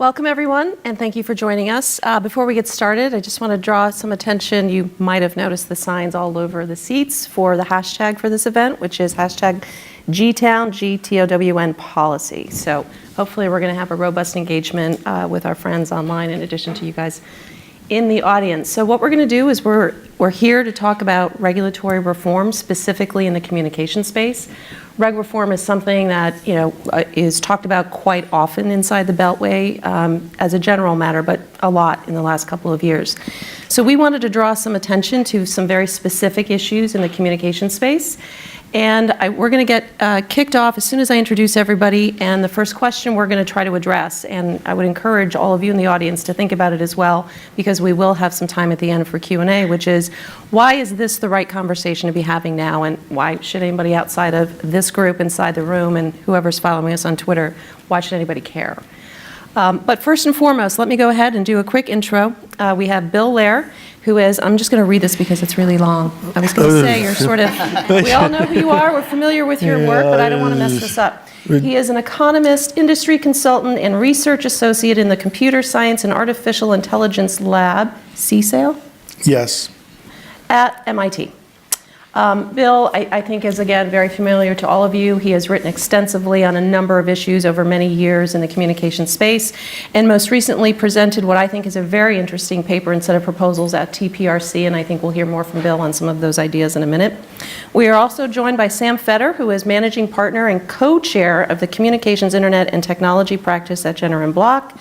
Welcome, everyone, and thank you for joining us. Before we get started, I just want to draw some attention. You might have noticed the signs all over the seats for the hashtag for this event, which is hashtag GTOWN, GTOWN policy. So hopefully we're going to have a robust engagement with our friends online in addition to you guys in the audience. So what we're going to do is we're here to talk about regulatory reform, specifically in the communication space. Reg reform is something that is talked about quite often inside the Beltway as a general matter, but a lot in the last couple of years. So we wanted to draw some attention to some very specific issues in the communication space. And we're going to get kicked off as soon as I introduce everybody. And the first question we're going to try to address, and I would encourage all of you in the audience to think about it as well, because we will have some time at the end for Q&A, which is, why is this the right conversation to be having now? And why should anybody outside of this group inside the room and whoever's following us on Twitter, why should anybody care? But first and foremost, let me go ahead and do a quick intro. We have Bill Lair, who is, I'm just going to read this because it's really long. I was going to say, you're sort of, we all know who you are, we're familiar with your work, but I don't want to mess this up. He is an economist, industry consultant, and research associate in the Computer Science and Artificial Intelligence Lab, CSAIL? Yes. At MIT. Bill, I think, is again very familiar to all of you. He has written extensively on a number of issues over many years in the communication space, and most recently presented what I think is a very interesting paper and set of proposals at TPRC, and I think we'll hear more from Bill on some of those ideas in a minute. We are also joined by Sam Fetter, who is managing partner and co-chair of the Communications, Internet, and Technology practice at Jenner & Block.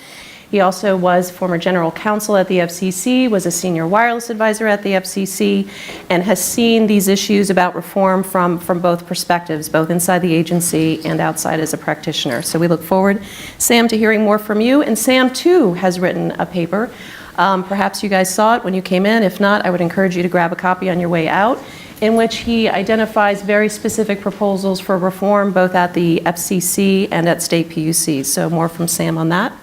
He also was former general counsel at the FCC, was a senior wireless advisor at the FCC, and has seen these issues about reform from both perspectives, both inside the agency and outside as a practitioner. So we look forward, Sam, to hearing more from you. And Sam, too, has written a paper. Perhaps you guys saw it when you came in. If not, I would encourage you to grab a copy on your way out, in which he identifies very specific proposals for reform, both at the FCC and at state PUCs. So more from Sam on that.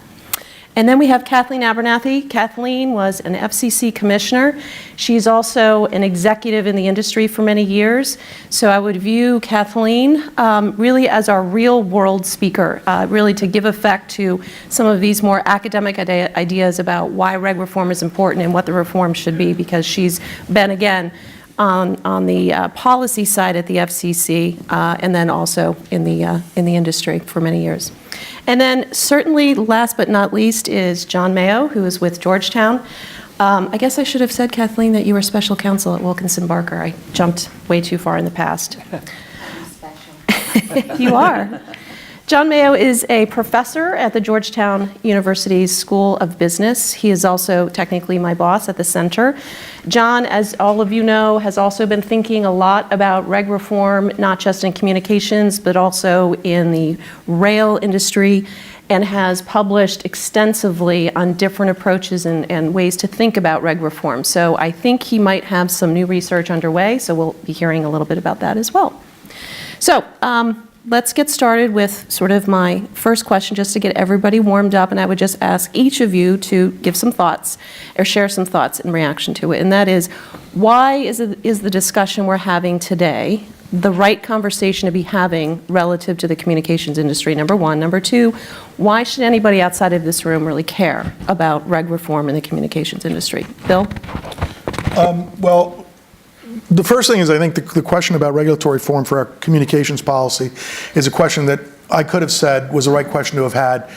And then we have Kathleen Abernathy. Kathleen was an FCC commissioner. She's also an executive in the industry for many years. So I would view Kathleen really as our real world speaker, really to give effect to some of these more academic ideas about why reg reform is important and what the reform should be, because she's been, again, on the policy side at the FCC, and then also in the industry for many years. And then certainly last but not least is John Mayo, who is with Georgetown. I guess I should have said, Kathleen, that you were special counsel at Wilkinson Barker. I jumped way too far in the past. Special. You are. John Mayo is a professor at the Georgetown University's School of Business. He is also technically my boss at the center. John, as all of you know, has also been thinking a lot about reg reform, not just in communications, but also in the rail industry, and has published extensively on different approaches and ways to think about reg reform. So I think he might have some new research underway, so we'll be hearing a little bit about that as well. So, let's get started with sort of my first question, just to get everybody warmed up, and I would just ask each of you to give some thoughts or share some thoughts in reaction to it, and that is, why is the discussion we're having today the right conversation to be having relative to the communications industry, number one? Number two, why should anybody outside of this room really care about reg reform in the communications industry? Bill? Well, the first thing is, I think the question about regulatory reform for our communications policy is a question that I could have said was the right question to have had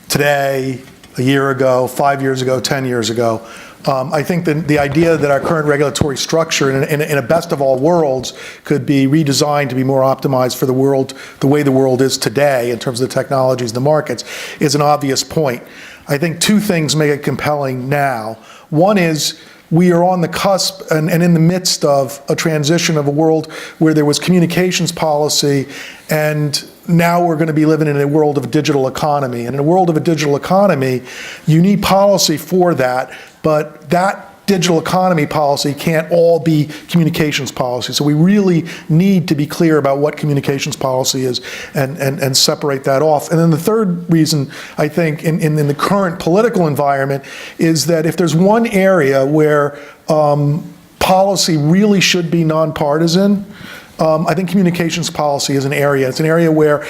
today, a year ago, 5 years ago, 10 years ago. I think the idea that our current regulatory structure in a best of all worlds could be redesigned to be more optimized for the world, the way the world is today in terms of the technologies, the markets, is an obvious point. I think two things make it compelling now. One is, we are on the cusp and in the midst of a transition of a world where there was communications policy, and now we're going to be living in a world of a digital economy. And in a world of a digital economy, you need policy for that, but that digital economy policy can't all be communications policy. So we really need to be clear about what communications policy is and separate that off. And then the third reason, I think, in the current political environment is that if there's one area where policy really should be nonpartisan, I think communications policy is an area. It's an area where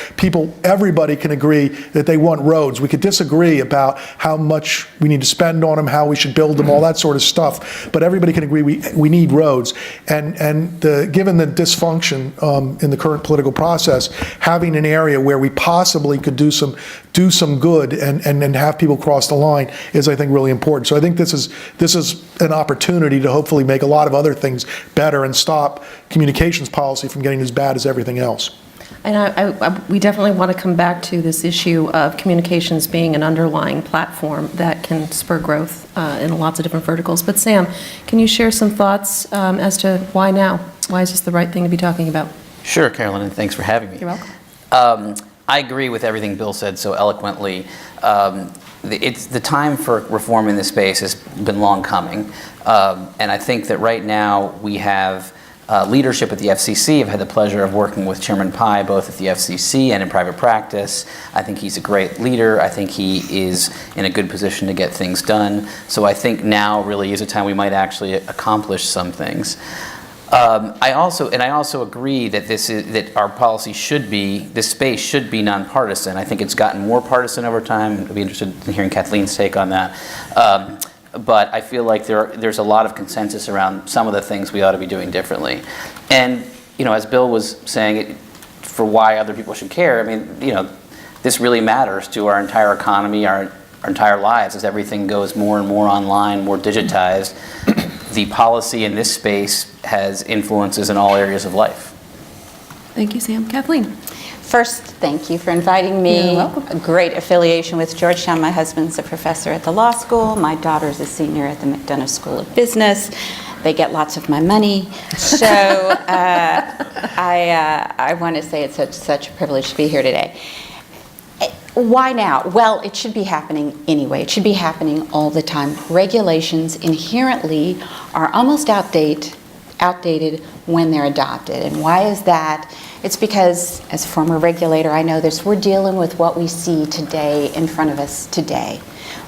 everybody can agree that they want roads. We could disagree about how much we need to spend on them, how we should build them, all that sort of stuff. But everybody can agree we need roads. And given the dysfunction in the current political process, having an area where we possibly could do some good and have people cross the line is, I think, really important. So I think this is an opportunity to hopefully make a lot of other things better and stop communications policy from getting as bad as everything else. And we definitely want to come back to this issue of communications being an underlying platform that can spur growth in lots of different verticals. But Sam, can you share some thoughts as to why now? Why is this the right thing to be talking about? Sure, Carolyn, and thanks for having me. You're welcome. I agree with everything Bill said so eloquently. It's the time for reform in this space has been long coming, and I think that right now we have leadership at the FCC. I've had the pleasure of working with Chairman Pai both at the FCC and in private practice. I think he's a great leader. I think he is in a good position to get things done. So I think now really is a time we might actually accomplish some things. I also agree that that our policy this space should be nonpartisan. I think it's gotten more partisan over time. I'd be interested in hearing Kathleen's take on that. But I feel like there's a lot of consensus around some of the things we ought to be doing differently. And, as Bill was saying, for why other people should care, I mean, this really matters to our entire economy, our entire lives, as everything goes more and more online, more digitized. The policy in this space has influences in all areas of life. Thank you, Sam. Kathleen? First, thank you for inviting me. You're welcome. A great affiliation with Georgetown. My husband's a professor at the law school. My daughter's a senior at the McDonough School of Business. They get lots of my money. So I want to say it's such a privilege to be here today. Why now? Well, it should be happening anyway. It should be happening all the time. Regulations inherently are almost outdated when they're adopted. And why is that? It's because, as a former regulator, I know this, we're dealing with what we see today in front of us today.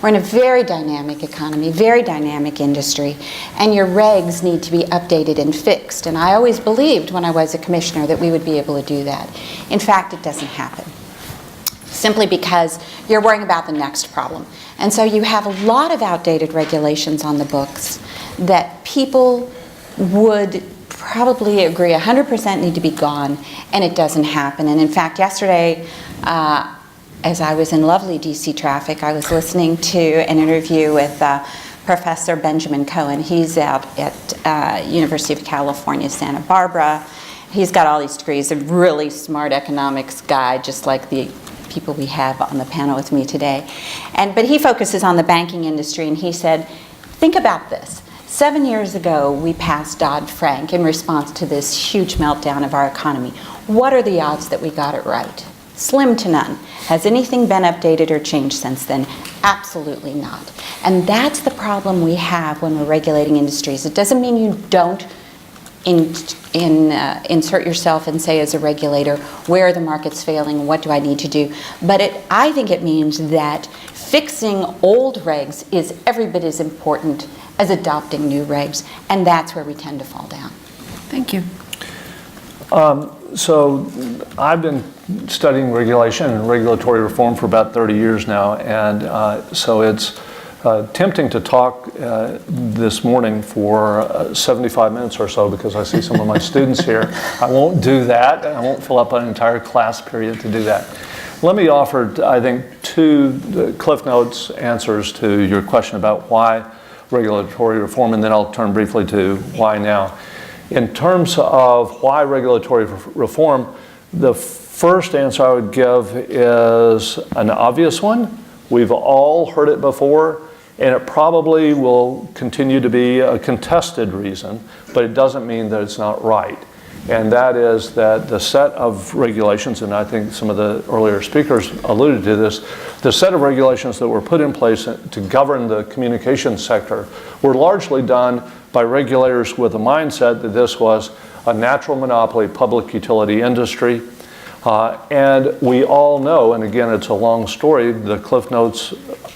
We're in a very dynamic economy, very dynamic industry, and your regs need to be updated and fixed. And I always believed when I was a commissioner that we would be able to do that. In fact, it doesn't happen, simply because you're worrying about the next problem. And so you have a lot of outdated regulations on the books that people would probably agree 100% need to be gone, and it doesn't happen. And in fact, yesterday, as I was in lovely DC traffic, I was listening to an interview with Professor Benjamin Cohen. He's out at University of California, Santa Barbara. He's got all these degrees, a really smart economics guy, just like the people we have on the panel with me today. But he focuses on the banking industry, and he said, think about this. 7 years ago, we passed Dodd-Frank in response to this huge meltdown of our economy. What are the odds that we got it right? Slim to none. Has anything been updated or changed since then? Absolutely not. And that's the problem we have when we're regulating industries. It doesn't mean you don't insert yourself and say, as a regulator, where are the markets failing, what do I need to do? But I think it means that fixing old regs is every bit as important as adopting new regs, and that's where we tend to fall down. Thank you. So I've been studying regulation and regulatory reform for about 30 years now, and so it's tempting to talk this morning for 75 minutes or so because I see some of my students here. I won't do that. I won't fill up an entire class period to do that. Let me offer, I think, two Cliff Notes answers to your question about why regulatory reform, and then I'll turn briefly to why now. In terms of why regulatory reform, the first answer I would give is an obvious one. We've all heard it before, and it probably will continue to be a contested reason, but it doesn't mean that it's not right. And that is that the set of regulations, and I think some of the earlier speakers alluded to this, the set of regulations that were put in place to govern the communications sector were largely done by regulators with a mindset that this was a natural monopoly public utility industry. And we all know, and again, it's a long story, the Cliff Notes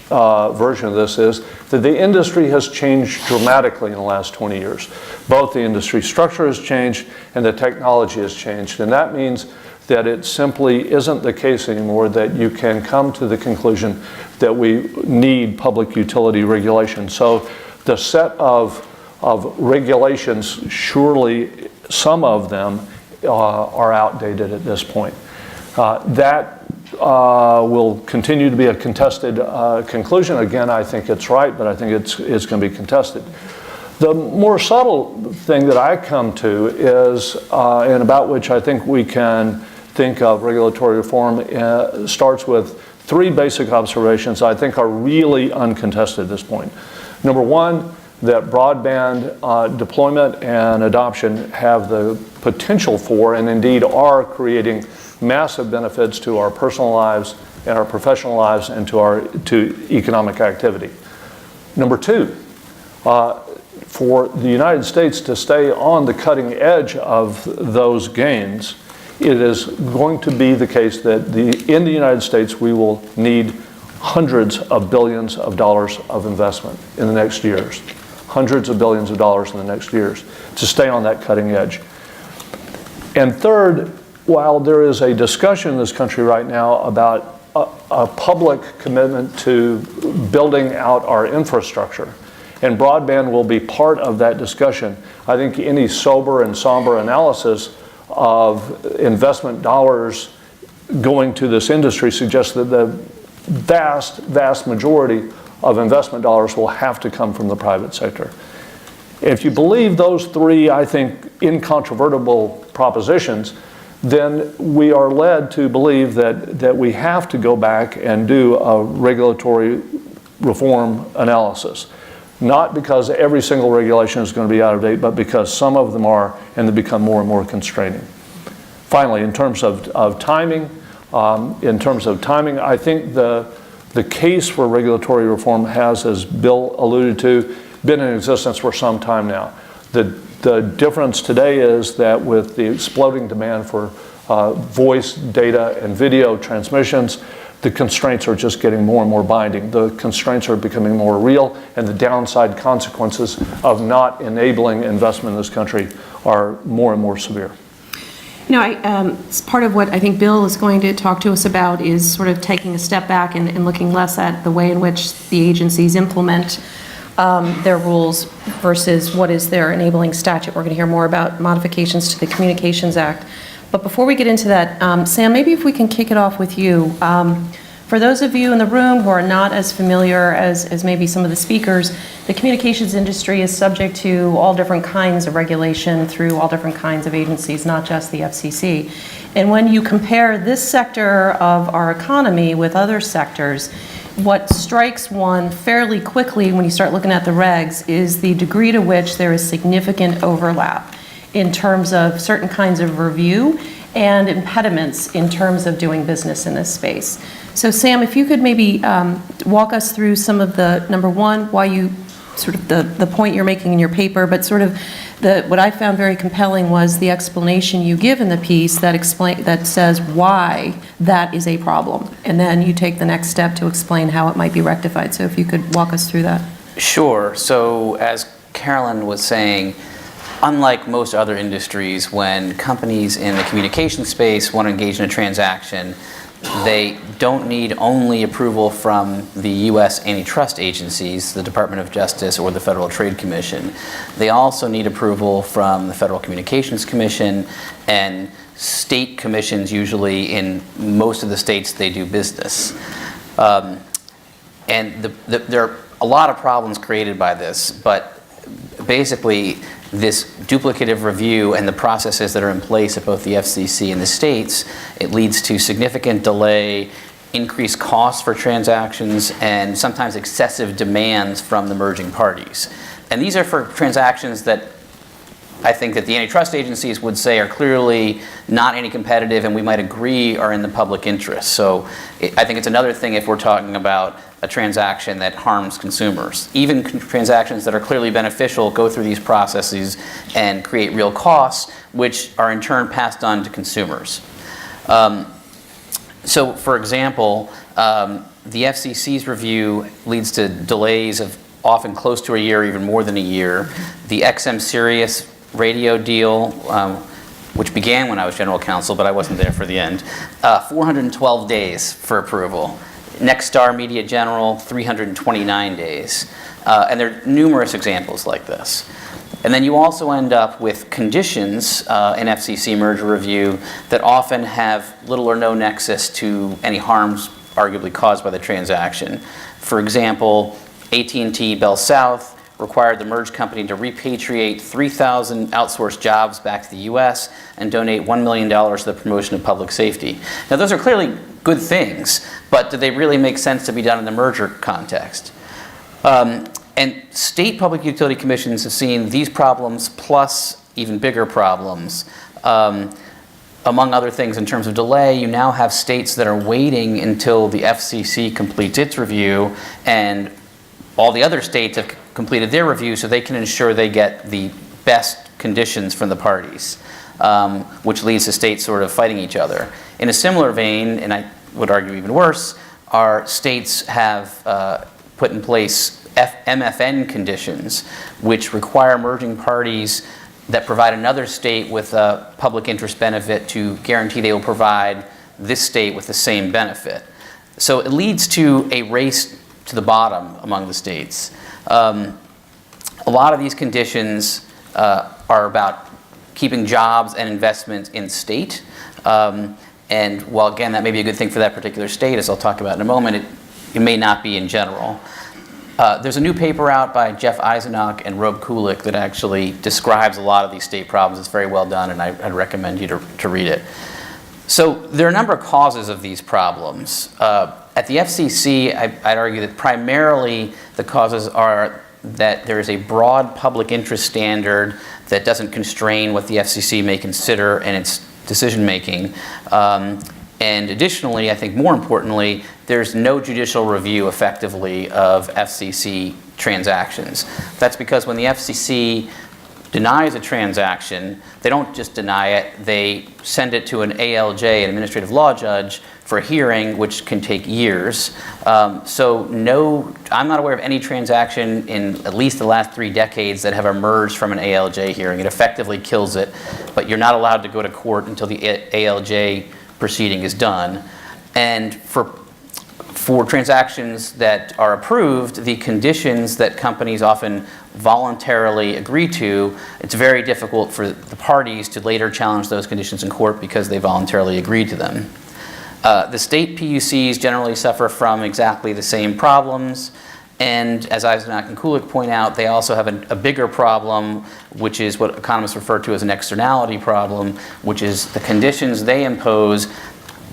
version of this is that the industry has changed dramatically in the last 20 years. Both the industry structure has changed and the technology has changed. And that means that it simply isn't the case anymore that you can come to the conclusion that we need public utility regulation. So the set of regulations, surely some of them are outdated at this point. That will continue to be a contested conclusion. Again, I think it's right, but I think it's going to be contested. The more subtle thing that I come to is, and about which I think we can think of regulatory reform, starts with three basic observations I think are really uncontested at this point. Number one, that broadband deployment and adoption have the potential for, and indeed are creating, massive benefits to our personal lives and our professional lives and to economic activity. Number two, for the United States to stay on the cutting edge of those gains, it is going to be the case that in the United States we will need hundreds of billions of dollars of investment in the next years. Hundreds of billions of dollars in the next years to stay on that cutting edge. And third, while there is a discussion in this country right now about a public commitment to building out our infrastructure, and broadband will be part of that discussion, I think any sober and somber analysis of investment dollars going to this industry suggests that the vast majority of investment dollars will have to come from the private sector. If you believe those three, I think, incontrovertible propositions, then we are led to believe that we have to go back and do a regulatory reform analysis. Not because every single regulation is going to be out of date, but because some of them are, and they become more and more constraining. Finally, in terms of timing, I think the case for regulatory reform has, as Bill alluded to, been in existence for some time now. The difference today is that with the exploding demand for voice, data, and video transmissions, the constraints are just getting more and more binding. The constraints are becoming more real, and the downside consequences of not enabling investment in this country are more and more severe. You know, part of what I think Bill is going to talk to us about is sort of taking a step back and looking less at the way in which the agencies implement their rules versus what is their enabling statute. We're going to hear more about modifications to the Communications Act. But before we get into that, Sam, maybe if we can kick it off with you. For those of you in the room who are not as familiar as maybe some of the speakers, the communications industry is subject to all different kinds of regulation through all different kinds of agencies, not just the FCC. And when you compare this sector of our economy with other sectors, what strikes one fairly quickly when you start looking at the regs is the degree to which there is significant overlap in terms of certain kinds of review and impediments in terms of doing business in this space. So Sam, if you could maybe walk us through some of the, number one, why you, sort of the point you're making in your paper, but sort of what I found very compelling was the explanation you give in the piece that says why that is a problem. And then you take the next step to explain how it might be rectified. So if you could walk us through that. Sure. So as Carolyn was saying, unlike most other industries, when companies in the communication space want to engage in a transaction, they don't need only approval from the U.S. antitrust agencies, the Department of Justice or the Federal Trade Commission. They also need approval from the Federal Communications Commission and state commissions. Usually in most of the states they do business. And there are a lot of problems created by this, but basically this duplicative review and the processes that are in place at both the FCC and the states, it leads to significant delay, increased costs for transactions, and sometimes excessive demands from the merging parties. And these are for transactions that I think that the antitrust agencies would say are clearly not anti-competitive and we might agree are in the public interest. So I think it's another thing if we're talking about a transaction that harms consumers. Even transactions that are clearly beneficial go through these processes and create real costs, which are in turn passed on to consumers. So for example, The FCC's review leads to delays of often close to a year, even more than a year. The XM Sirius radio deal, which began when I was general counsel, but I wasn't there for the end, 412 days for approval. Nexstar Media General, 329 days. And there are numerous examples like this. And then you also end up with conditions in FCC merger review that often have little or no nexus to any harms arguably caused by the transaction. For example, AT&T Bell South required the merged company to repatriate 3,000 outsourced jobs back to the US and donate $1 million to the promotion of public safety. Now those are clearly good things, but do they really make sense to be done in the merger context? And state public utility commissions have seen these problems plus even bigger problems. Among other things, in terms of delay, you now have states that are waiting until the FCC completes its review and all the other states have completed their review so they can ensure they get the best conditions from the parties, which leads to states sort of fighting each other. In a similar vein, and I would argue even worse, our states have put in place MFN conditions, which require merging parties that provide another state with a public interest benefit to guarantee they will provide this state with the same benefit. So it leads to a race to the bottom among the states. A lot of these conditions are about keeping jobs and investment in state. And while again, that may be a good thing for that particular state, as I'll talk about in a moment, it may not be in general. There's a new paper out by Jeff Eisenach and Rob Kulik that actually describes a lot of these state problems. It's very well done, and I'd recommend you to read it. So there are a number of causes of these problems. At the FCC, I'd argue that primarily the causes are that there is a broad public interest standard that doesn't constrain what the FCC may consider in its decision making. And additionally, I think more importantly, there's no judicial review effectively of FCC transactions. That's because when the FCC denies a transaction, they don't just deny it, they send it to an ALJ, an administrative law judge, for a hearing, which can take years. So I'm not aware of any transaction in at least the last 3 decades that have emerged from an ALJ hearing. It effectively kills it, but you're not allowed to go to court until the ALJ proceeding is done. And for transactions that are approved, the conditions that companies often voluntarily agree to, it's very difficult for the parties to later challenge those conditions in court because they voluntarily agreed to them. The state PUCs generally suffer from exactly the same problems, and as Eisenach and Kulik point out, they also have a bigger problem, which is what economists refer to as an externality problem, which is the conditions they impose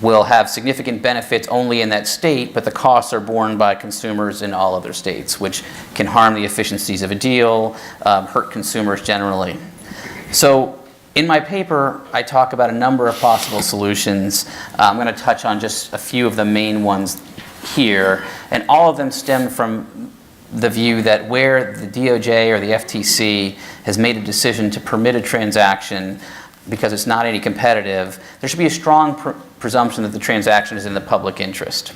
will have significant benefits only in that state, but the costs are borne by consumers in all other states, which can harm the efficiencies of a deal, hurt consumers generally. So in my paper, I talk about a number of possible solutions. I'm going to touch on just a few of the main ones here, and all of them stem from the view that where the DOJ or the FTC has made a decision to permit a transaction because it's not any competitive, there should be a strong presumption that the transaction is in the public interest.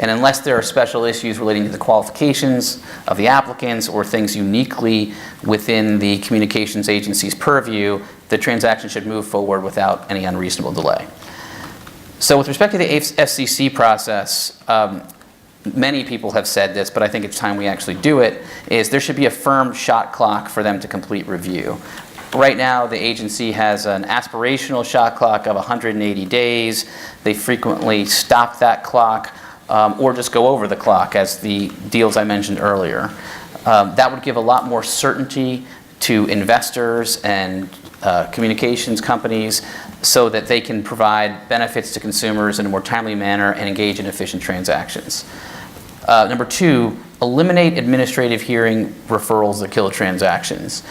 And unless there are special issues relating to the qualifications of the applicants or things uniquely within the communications agency's purview, the transaction should move forward without any unreasonable delay. So with respect to the FCC process, many people have said this, but I think it's time we actually do it, is there should be a firm shot clock for them to complete review. Right now, the agency has an aspirational shot clock of 180 days. They frequently stop that clock or just go over the clock, as the deals I mentioned earlier. That would give a lot more certainty to investors and communications companies so that they can provide benefits to consumers in a more timely manner and engage in efficient transactions. Number 2, eliminate administrative hearing referrals that kill transactions.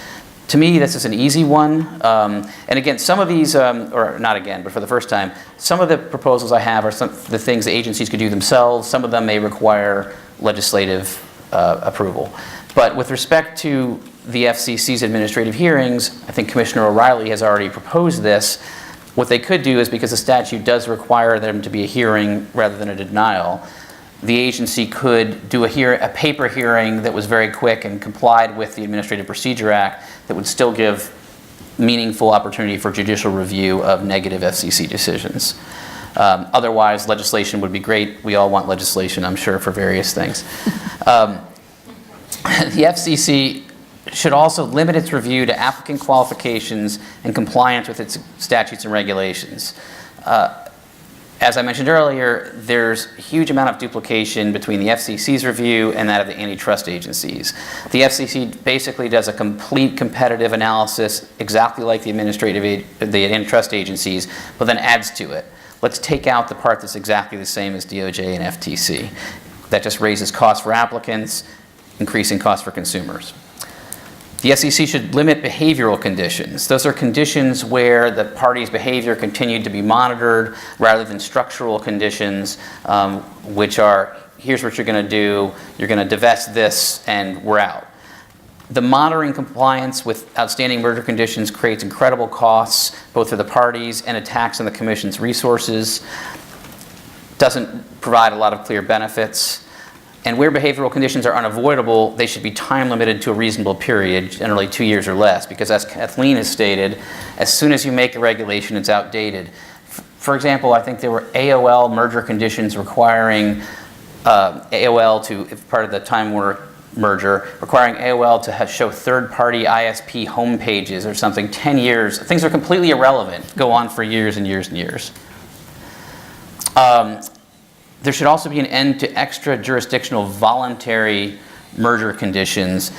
To me, this is an easy one. And again, some of these, or not again, but for the first time, some of the proposals I have are the things the agencies could do themselves. Some of them may require legislative approval. But with respect to the FCC's administrative hearings, I think Commissioner O'Reilly has already proposed this. What they could do is, because the statute does require them to be a hearing rather than a denial, the agency could do a paper hearing that was very quick and complied with the Administrative Procedure Act that would still give meaningful opportunity for judicial review of negative FCC decisions. Otherwise, legislation would be great. We all want legislation, I'm sure, for various things. The FCC should also limit its review to applicant qualifications and compliance with its statutes and regulations. As I mentioned earlier, there's a huge amount of duplication between the FCC's review and that of the antitrust agencies. The FCC basically does a complete competitive analysis, exactly like the antitrust agencies, but then adds to it. Let's take out the part that's exactly the same as DOJ and FTC. That just raises costs for applicants, increasing costs for consumers. The FCC should limit behavioral conditions. Those are conditions where the party's behavior continued to be monitored rather than structural conditions, which are, here's what you're going to do, you're going to divest this, and we're out. The monitoring compliance with outstanding merger conditions creates incredible costs, both for the parties and a tax on the Commission's resources, doesn't provide a lot of clear benefits. And where behavioral conditions are unavoidable, they should be time limited to a reasonable period, generally 2 years or less, because as Kathleen has stated, as soon as you make a regulation, it's outdated. For example, I think there were AOL merger conditions requiring AOL to, if part of the Time Warner merger, requiring AOL to show third-party ISP home pages or something, 10 years. Things are completely irrelevant, go on for years and years and years. There should also be an end to extra-jurisdictional voluntary merger conditions.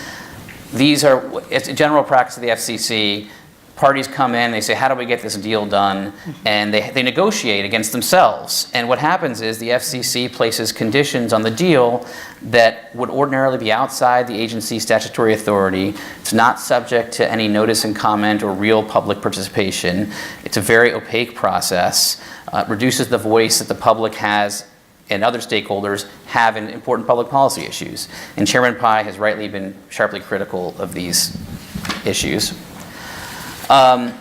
These are, it's a general practice of the FCC. Parties come in, they say, how do we get this deal done? And they negotiate against themselves. And what happens is the FCC places conditions on the deal that would ordinarily be outside the agency's statutory authority. It's not subject to any notice and comment or real public participation. It's a very opaque process. It reduces the voice that the public has and other stakeholders have in important public policy issues. And Chairman Pai has rightly been sharply critical of these issues. And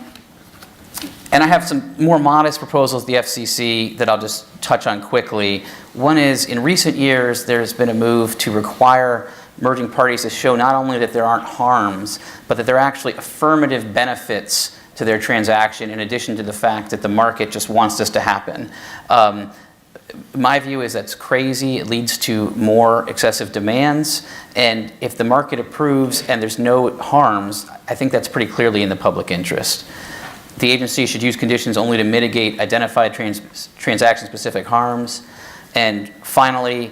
I have some more modest proposals of the FCC that I'll just touch on quickly. One is, in recent years, there's been a move to require merging parties to show not only that there aren't harms, but that there are actually affirmative benefits to their transaction, in addition to the fact that the market just wants this to happen. My view is that's crazy. It leads to more excessive demands. And if the market approves and there's no harms, I think that's pretty clearly in the public interest. The agency should use conditions only to mitigate identified transaction-specific harms. And finally,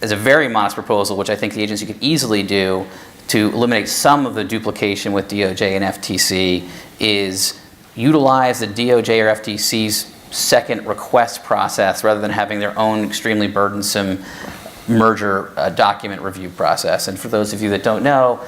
there's a very modest proposal, which I think the agency could easily do to eliminate some of the duplication with DOJ and FTC, is utilize the DOJ or FTC's second request process rather than having their own extremely burdensome merger document review process. And for those of you that don't know,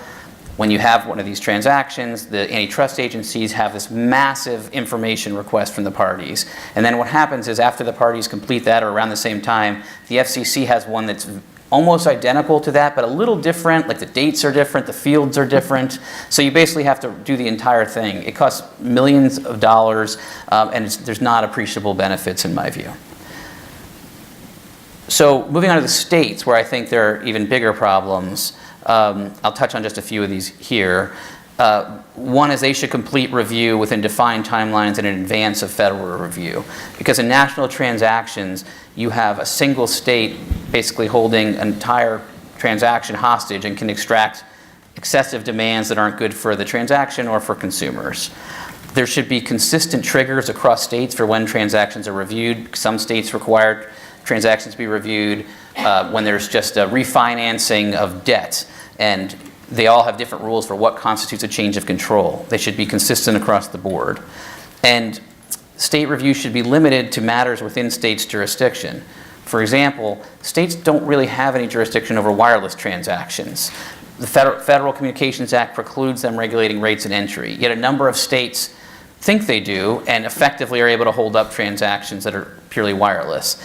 when you have one of these transactions, the antitrust agencies have this massive information request from the parties. And then what happens is, after the parties complete that, or around the same time, the FCC has one that's almost identical to that, but a little different, like the dates are different, the fields are different. So you basically have to do the entire thing. It costs millions of dollars, and there's not appreciable benefits in my view. So moving on to the states, where I think there are even bigger problems, I'll touch on just a few of these here. One is they should complete review within defined timelines and in advance of federal review. Because in national transactions, you have a single state basically holding an entire transaction hostage and can extract excessive demands that aren't good for the transaction or for consumers. There should be consistent triggers across states for when transactions are reviewed. Some states require transactions to be reviewed when there's just a refinancing of debt, and they all have different rules for what constitutes a change of control. They should be consistent across the board. And state review should be limited to matters within states' jurisdiction. For example, states don't really have any jurisdiction over wireless transactions. The Federal Communications Act precludes them regulating rates and entry, yet a number of states think they do and effectively are able to hold up transactions that are purely wireless.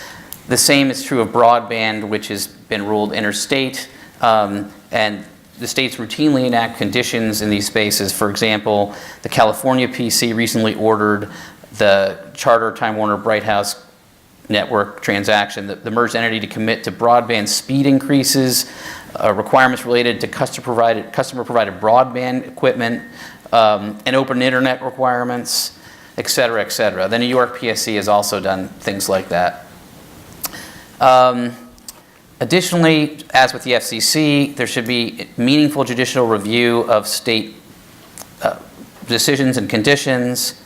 The same is true of broadband, which has been ruled interstate, and the states routinely enact conditions in these spaces. For example, the California PC recently ordered the Charter Time Warner Bright House network transaction, the merged entity to commit to broadband speed increases, requirements related to customer-provided broadband equipment, and open internet requirements, et cetera, et cetera. The New York PSC has also done things like that. Additionally, as with the FCC, there should be meaningful judicial review of state decisions and conditions.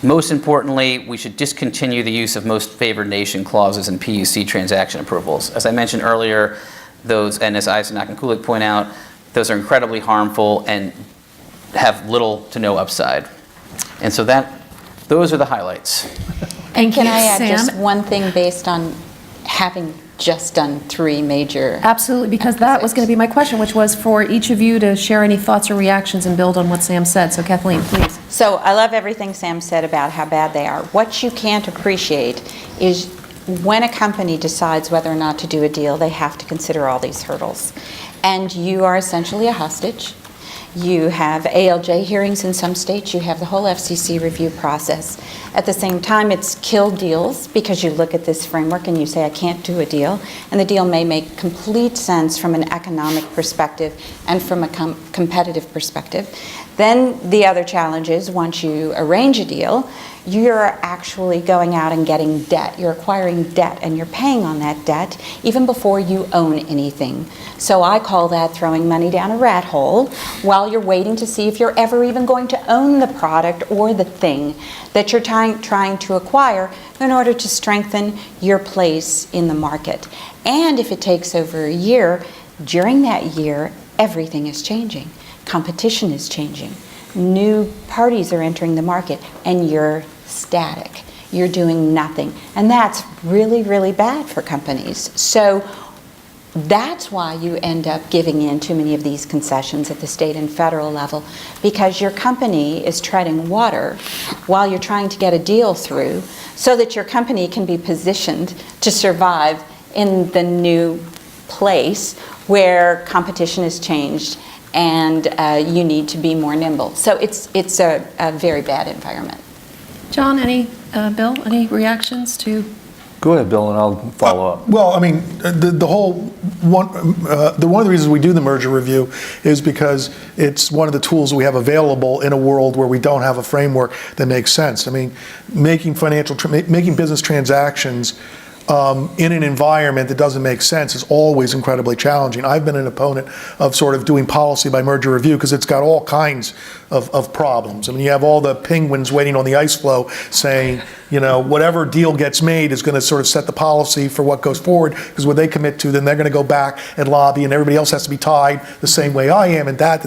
Most importantly, we should discontinue the use of most favored nation clauses in PUC transaction approvals. As I mentioned earlier, those, and as Eisenach and Kulik point out, those are incredibly harmful and have little to no upside. And so those are the highlights. And can I add Sam? just one thing based on having just done 3 major... Absolutely, because that was going to be my question, which was for each of you to share any thoughts or reactions and build on what Sam said. So Kathleen, please. So I love everything Sam said about how bad they are. What you can't appreciate is when a company decides whether or not to do a deal, they have to consider all these hurdles. And you are essentially a hostage. You have ALJ hearings in some states. You have the whole FCC review process. At the same time, it's killed deals because you look at this framework and you say, I can't do a deal. And the deal may make complete sense from an economic perspective and from a competitive perspective. Then the other challenge is once you arrange a deal, you're actually going out and getting debt. You're acquiring debt and you're paying on that debt even before you own anything. So I call that throwing money down a rat hole while you're waiting to see if you're ever even going to own the product or the thing that you're trying to acquire in order to strengthen your place in the market. And if it takes over a year, during that year, everything is changing. Competition is changing. New parties are entering the market, and you're static. You're doing nothing. And that's really, really bad for companies. So that's why you end up giving in too many of these concessions at the state and federal level, because your company is treading water while you're trying to get a deal through so that your company can be positioned to survive in the new place where competition has changed and you need to be more nimble. So it's a very bad environment. John, Bill, any reactions to? Go ahead, Bill, and I'll follow up. Well, I mean, one of the reasons we do the merger review is because it's one of the tools we have available in a world where we don't have a framework that makes sense. I mean, making business transactions in an environment that doesn't make sense is always incredibly challenging. I've been an opponent of sort of doing policy by merger review because it's got all kinds of problems. I mean, you have all the penguins waiting on the ice floe saying, you know, whatever deal gets made is going to sort of set the policy for what goes forward, because what they commit to, then they're going to go back and lobby, and everybody else has to be tied the same way I am, and that.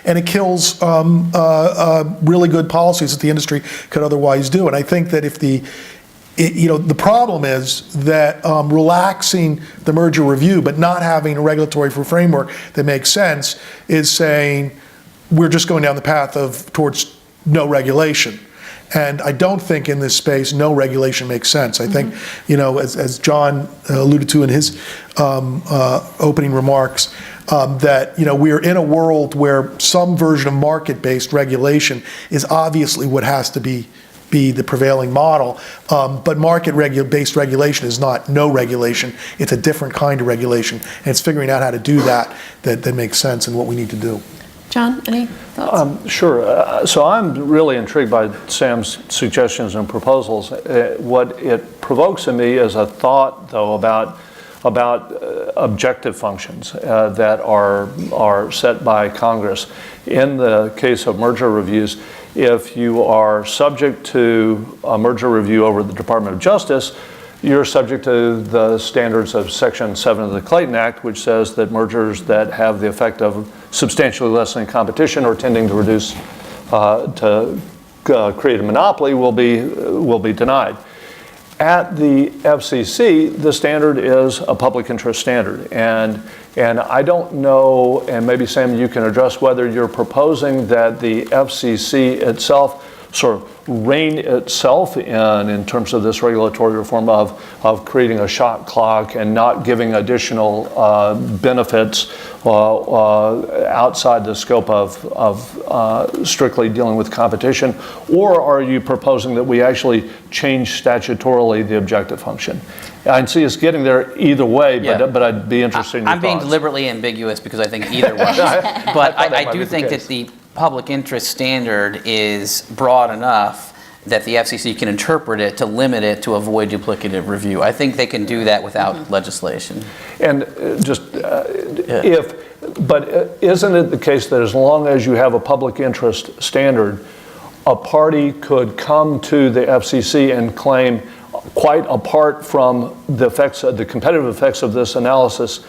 And it kills really good policies that the industry could otherwise do. And I think that if the problem is that relaxing the merger review but not having a regulatory framework that makes sense is saying we're just going down the path towards no regulation. And I don't think in this space no regulation makes sense. I think, as John alluded to in his opening remarks, that we're in a world where some version of market-based regulation is obviously what has to be the prevailing model, but market-based regulation is not no regulation. It's a different kind of regulation, and it's figuring out how to do that makes sense and what we need to do. John, any thoughts? Sure. So I'm really intrigued by Sam's suggestions and proposals. What it provokes in me is a thought, though, about objective functions that are set by Congress. In the case of merger reviews, if you are subject to a merger review over the Department of Justice, you're subject to the standards of Section 7 of the Clayton Act, which says that mergers that have the effect of substantially lessening competition or tending to reduce, to create a monopoly will be denied. At the FCC, the standard is a public interest standard. And I don't know, and maybe Sam, you can address whether you're proposing that the FCC itself sort of rein itself in terms of this regulatory reform of creating a shot clock and not giving additional benefits outside the scope of strictly dealing with competition? Or are you proposing that we actually change statutorily the objective function? I see us getting there either way, but I'd be interested in your I'm being thoughts. deliberately ambiguous because I think either way. But I do think that the public interest standard is broad enough that the FCC can interpret it to limit it to avoid duplicative review. I think they can do that without legislation. And isn't it the case that as long as you have a public interest standard, a party could come to the FCC and claim, quite apart from the competitive effects of this analysis,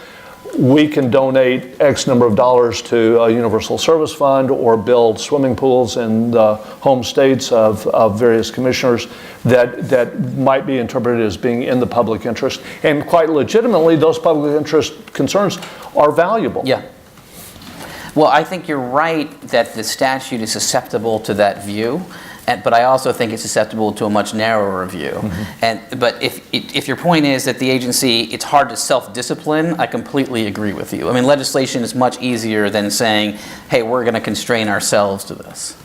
we can donate X number of dollars to a universal service fund or build swimming pools in the home states of various commissioners that might be interpreted as being in the public interest. And quite legitimately, those public interest concerns are valuable. Yeah. Well, I think you're right that the statute is susceptible to that view. But I also think it's susceptible to a much narrower view. But if your point is that the agency, it's hard to self-discipline, I completely agree with you. I mean, legislation is much easier than saying, hey, we're going to constrain ourselves to this.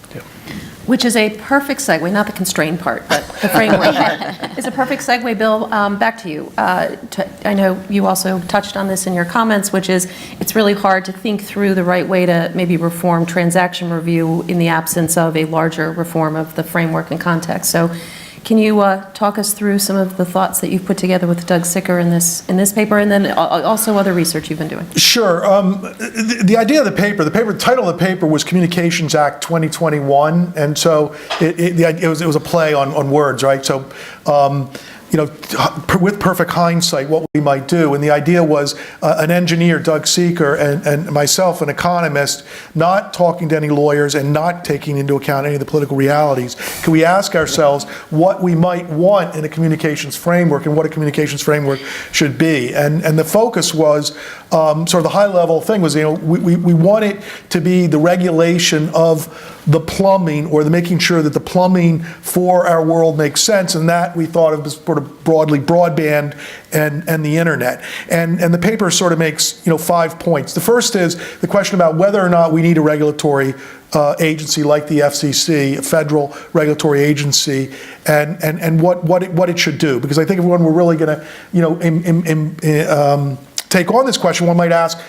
Which is a perfect segue, not the constrained part, but the framework part. It's a perfect segue, Bill, back to you. I know you also touched on this in your comments, which is it's really hard to think through the right way to maybe reform transaction review in the absence of a larger reform of the framework and context. So can you talk us through some of the thoughts that you've put together with Doug Sicker in this paper, and then also other research you've been doing? Sure. The idea of the title of the paper was Communications Act 2021, and so it was a play on words, right? So, with perfect hindsight, what we might do. And the idea was an engineer, Doug Seeker, and myself, an economist, not talking to any lawyers and not taking into account any of the political realities. Can we ask ourselves what we might want in a communications framework and what a communications framework should be? And the focus was sort of the high-level thing was, we want it to be the regulation of the plumbing, or the making sure that the plumbing for our world makes sense, and that we thought of as sort of broadly broadband and the internet. And the paper sort of makes 5 points. The first is the question about whether or not we need a regulatory agency like the FCC, a federal regulatory agency, and what it should do. Because I think if we're really going to take on this question, one might ask,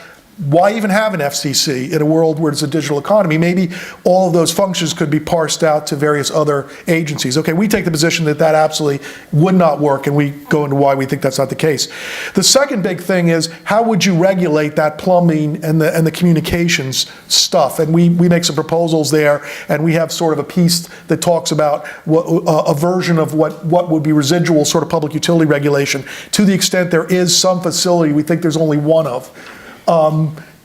why even have an FCC in a world where it's a digital economy? Maybe all of those functions could be parsed out to various other agencies. Okay, we take the position that absolutely would not work, and we go into why we think that's not the case. The second big thing is, how would you regulate that plumbing and the communications stuff? And we make some proposals there, and we have sort of a piece that talks about a version of what would be residual sort of public utility regulation, to the extent there is some facility we think there's only one of.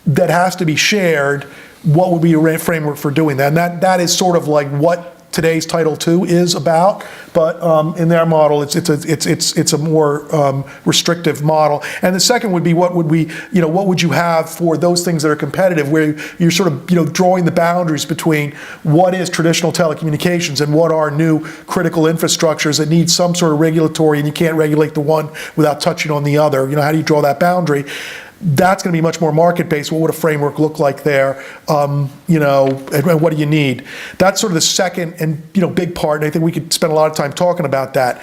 That has to be shared. What would be a framework for doing that? And that is sort of like what today's Title II is about, but in their model, it's a more restrictive model. And the second would be, what would you have for those things that are competitive, where you're sort of drawing the boundaries between what is traditional telecommunications and what are new critical infrastructures that need some sort of regulatory, and you can't regulate the one without touching on the other. How do you draw that boundary? That's going to be much more market-based. What would a framework look like there? And what do you need? That's sort of the second and big part, and I think we could spend a lot of time talking about that.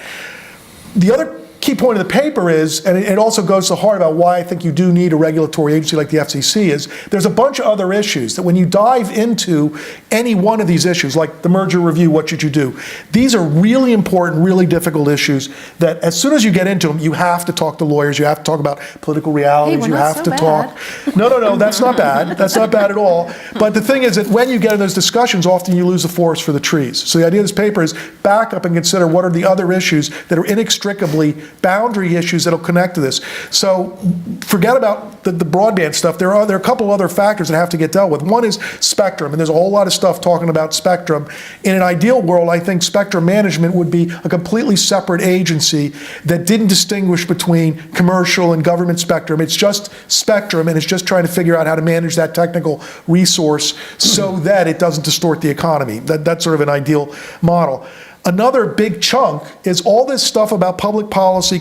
The other key point of the paper is, and it also goes to the heart about why I think you do need a regulatory agency like the FCC, is there's a bunch of other issues that when you dive into any one of these issues, like the merger review, what should you do? These are really important, really difficult issues that as soon as you get into them, you have to talk to lawyers, you have to talk about political realities, you have to talk. No, that's not bad. That's not bad at all. But the thing is that when you get in those discussions, often you lose the forest for the trees. So the idea of this paper is back up and consider what are the other issues that are inextricably boundary issues that'll connect to this. So forget about the broadband stuff. There are a couple other factors that have to get dealt with. One is spectrum, and there's a whole lot of stuff talking about spectrum. In an ideal world, I think spectrum management would be a completely separate agency that didn't distinguish between commercial and government spectrum. It's just spectrum, and it's just trying to figure out how to manage that technical resource so that it doesn't distort the economy. That's sort of an ideal model. Another big chunk is all this stuff about public policy,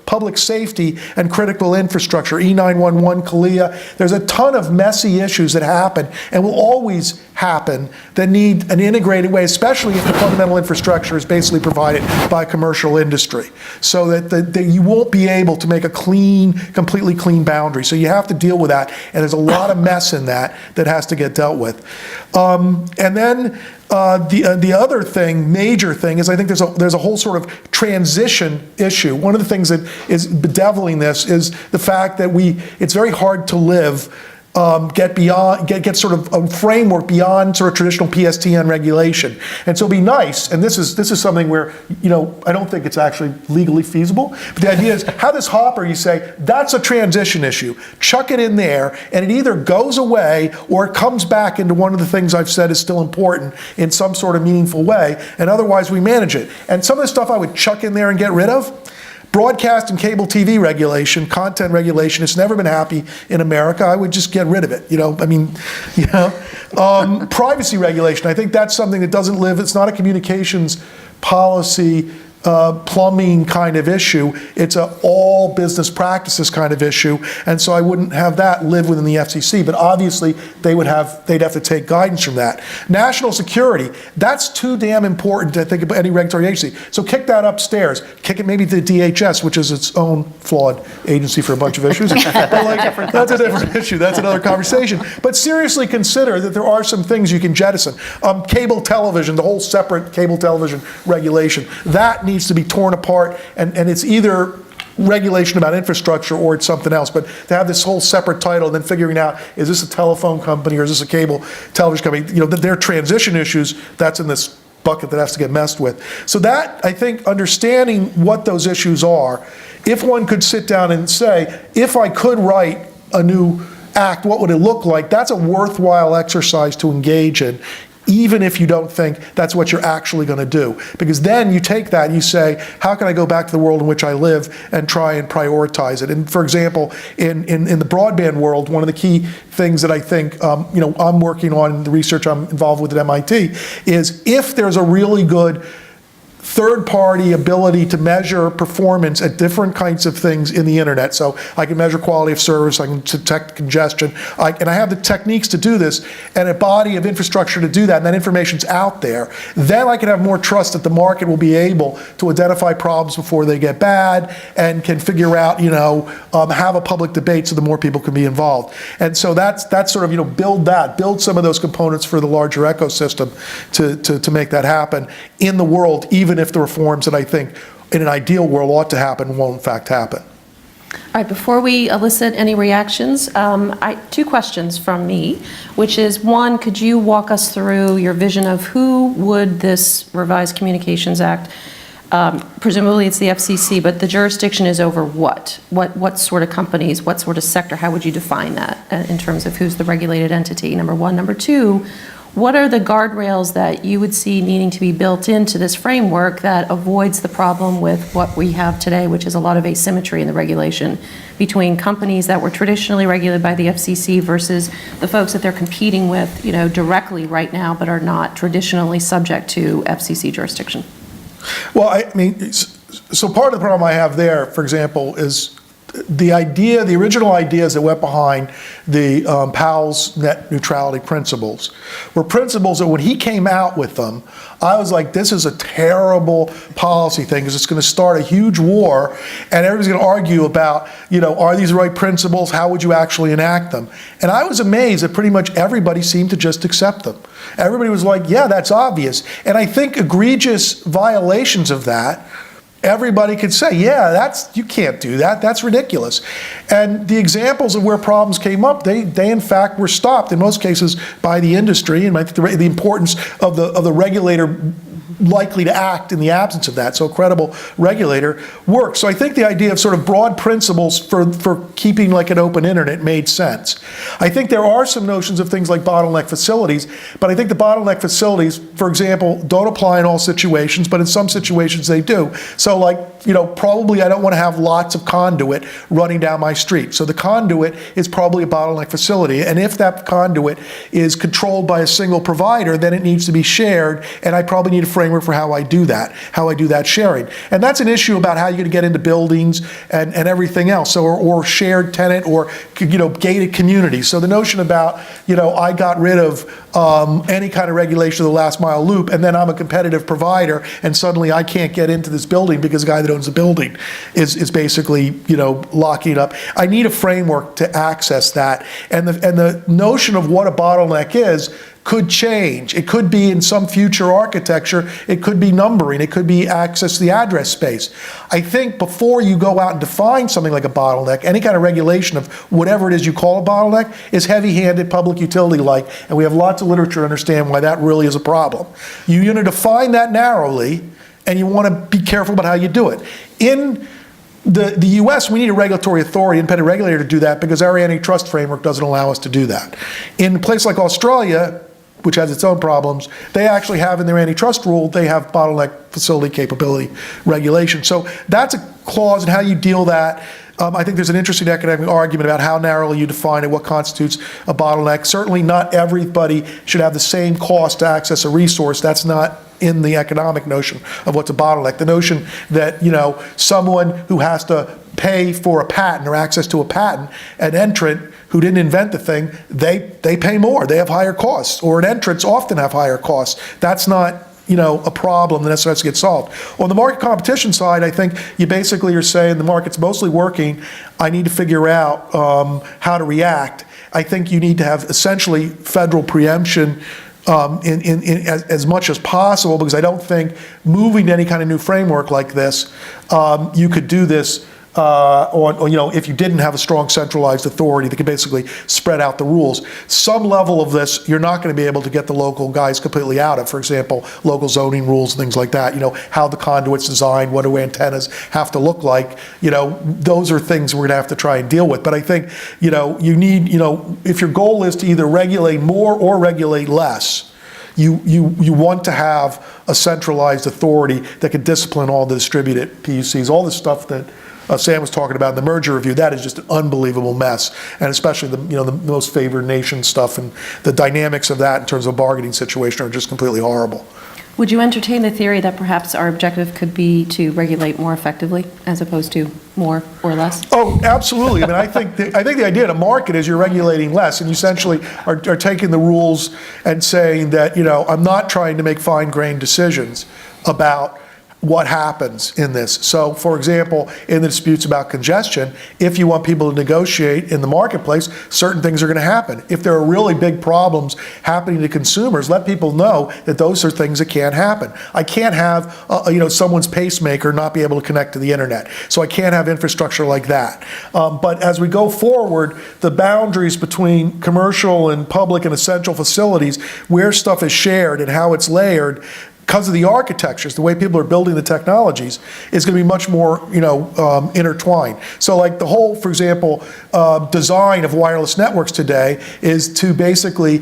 public safety and critical infrastructure, E911, CALEA. There's a ton of messy issues that happen and will always happen that need an integrated way, especially if the fundamental infrastructure is basically provided by commercial industry, so that you won't be able to make a completely clean boundary. So you have to deal with that, and there's a lot of mess in that has to get dealt with. And then the other major thing, is I think there's a whole sort of transition issue. One of the things that is bedeviling this is the fact that it's very hard to live, get sort of a framework beyond sort of traditional PSTN regulation. And so it'd be nice, and this is something where, I don't think it's actually legally feasible, but the idea is have this hopper, you say, that's a transition issue. Chuck it in there, and it either goes away or it comes back into one of the things I've said is still important in some sort of meaningful way, and otherwise we manage it. And some of the stuff I would chuck in there and get rid of, broadcast and cable TV regulation, content regulation, it's never been happy in America. I would just get rid of it, privacy regulation, I think that's something that doesn't live, it's not a communications policy plumbing kind of issue. It's a all business practices kind of issue, and so I wouldn't have that live within the FCC. But obviously, they'd have to take guidance from that. National security, that's too damn important, I think, about any regulatory agency. So kick that upstairs. Kick it maybe to the DHS, which is its own flawed agency for a bunch of issues. But that's a different issue. That's another conversation. But seriously consider that there are some things you can jettison. Cable television, the whole separate cable television regulation, that needs to be torn apart, and it's either regulation about infrastructure or it's something else. But to have this whole separate title and then figuring out, is this a telephone company or is this a cable television company? Their transition issues, that's in this bucket that has to get messed with. So that, I think, understanding what those issues are, if one could sit down and say, if I could write a new act, what would it look like? That's a worthwhile exercise to engage in, even if you don't think that's what you're actually going to do. Because then you take that and you say, how can I go back to the world in which I live and try and prioritize it? And for example, in the broadband world, one of the key things that I think I'm working on in the research I'm involved with at MIT is if there's a really good third-party ability to measure performance at different kinds of things in the internet. So I can measure quality of service, I can detect congestion, and I have the techniques to do this, and a body of infrastructure to do that, and that information's out there. Then I can have more trust that the market will be able to identify problems before they get bad, and can figure out, have a public debate so the more people can be involved. And so that's sort of, build some of those components for the larger ecosystem to make that happen in the world, even if the reforms that I think in an ideal world ought to happen won't in fact happen. All right, before we elicit any reactions, two questions from me, which is, one, could you walk us through your vision of who would this Revised Communications Act, presumably it's the FCC, but the jurisdiction is over what? What sort of companies, what sort of sector, how would you define that in terms of who's the regulated entity, number one? Number two, what are the guardrails that you would see needing to be built into this framework that avoids the problem with what we have today, which is a lot of asymmetry in the regulation between companies that were traditionally regulated by the FCC versus the folks that they're competing with, directly right now, but are not traditionally subject to FCC jurisdiction? Well, so part of the problem I have there, for example, is the original ideas that went behind the Powell's net neutrality principles were principles that when he came out with them, I was like, this is a terrible policy thing because it's going to start a huge war and everybody's going to argue about, are these the right principles? How would you actually enact them? And I was amazed that pretty much everybody seemed to just accept them. Everybody was like, yeah, that's obvious. And I think egregious violations of that, everybody could say, yeah, you can't do that. That's ridiculous. And the examples of where problems came up, they in fact were stopped in most cases by the industry. And I think the importance of the regulator likely to act in the absence of that. So a credible regulator works. So I think the idea of sort of broad principles for keeping like an open internet made sense. I think there are some notions of things like bottleneck facilities, but I think the bottleneck facilities, for example, don't apply in all situations, but in some situations they do. So like, probably I don't want to have lots of conduit running down my street. So the conduit is probably a bottleneck facility. And if that conduit is controlled by a single provider, then it needs to be shared, and I probably need a framework for how I do that sharing. And that's an issue about how you're going to get into buildings and everything else, so, or shared tenant or gated communities. So the notion about, I got rid of any kind of regulation of the last mile loop, and then I'm a competitive provider, and suddenly I can't get into this building because the guy that owns the building is basically, locking it up. I need a framework to access that. And the notion of what a bottleneck is could change. It could be in some future architecture, it could be numbering, it could be access to the address space. I think before you go out and define something like a bottleneck, any kind of regulation of whatever it is you call a bottleneck is heavy-handed, public utility-like, and we have lots of literature to understand why that really is a problem. You want to define that narrowly, and you want to be careful about how you do it. In the US, we need a regulatory authority, independent regulator, to do that because our antitrust framework doesn't allow us to do that. In a place like Australia, which has its own problems, they actually have in their antitrust rule, they have bottleneck facility capability regulation. So that's a clause in how you deal that. I think there's an interesting academic argument about how narrowly you define it, what constitutes a bottleneck. Certainly not everybody should have the same cost to access a resource. That's not in the economic notion of what's a bottleneck. The notion that, someone who has to pay for a patent or access to a patent, an entrant who didn't invent the thing, they pay more, they have higher costs, or entrants often have higher costs. That's not a problem that necessarily has to get solved. On the market competition side, I think you basically are saying the market's mostly working, I need to figure out how to react. I think you need to have essentially federal preemption as much as possible, because I don't think moving to any kind of new framework like this, you could do this if you didn't have a strong centralized authority that could basically spread out the rules. Some level of this, you're not going to be able to get the local guys completely out of. For example, local zoning rules, things like that. How the conduit's designed, what do antennas have to look like. Those are things we're going to have to try and deal with. But I think, you need, if your goal is to either regulate more or regulate less, you want to have a centralized authority that can discipline all the distributed PUCs, all the stuff that Sam was talking about in the merger review. That is just an unbelievable mess, and especially the most favored nation stuff, and the dynamics of that in terms of a bargaining situation are just completely horrible. Would you entertain the theory that perhaps our objective could be to regulate more effectively as opposed to more or less? Oh, absolutely. I think the idea of the market is you're regulating less, and you essentially are taking the rules and saying that, I'm not trying to make fine-grained decisions about what happens in this. So, for example, in the disputes about congestion, if you want people to negotiate in the marketplace, certain things are going to happen. If there are really big problems happening to consumers, let people know that those are things that can't happen. I can't have someone's pacemaker not be able to connect to the internet. So I can't have infrastructure like that. But as we go forward, the boundaries between commercial and public and essential facilities, where stuff is shared and how it's layered, because of the architectures, the way people are building the technologies, is going to be much more, intertwined. So like the whole, for example, design of wireless networks today is to basically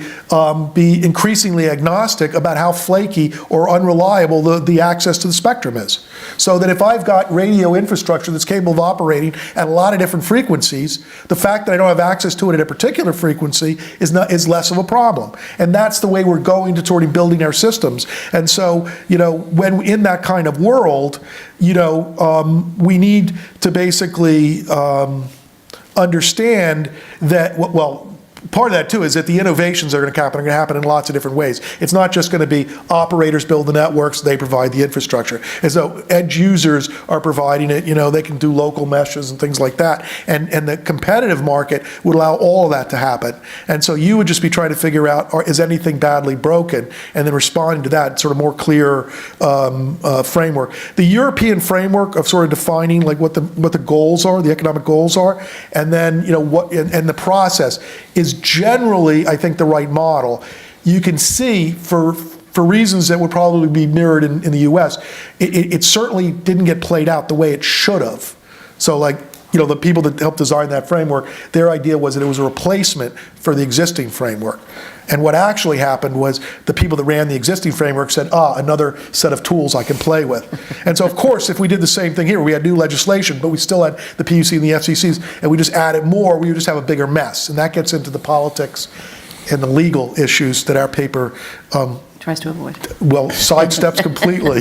be increasingly agnostic about how flaky or unreliable the access to the spectrum is. So that if I've got radio infrastructure that's capable of operating at a lot of different frequencies, the fact that I don't have access to it at a particular frequency is less of a problem. And that's the way we're going toward building our systems. And so, when in that kind of world, we need to basically understand that, part of that too is that the innovations that are going to happen in lots of different ways. It's not just going to be operators build the networks, they provide the infrastructure. And so edge users are providing it, they can do local meshes and things like that. And the competitive market would allow all of that to happen. And so you would just be trying to figure out, is anything badly broken? And then responding to that sort of more clear framework. The European framework of sort of defining like what the goals are, the economic goals are, and then and the process is generally, I think, the right model. You can see for for reasons that would probably be mirrored in the US, it certainly didn't get played out the way it should have. So like, you know, the people that helped design that framework, their idea was that it was a replacement for the existing framework. And what actually happened was the people that ran the existing framework said, another set of tools I can play with. And so of course, if we did the same thing here, we had new legislation, but we still had the PUC and the FCCs, and we just added more, we would just have a bigger mess. And that gets into the politics and the legal issues that our paper Tries to avoid. well, sidesteps completely.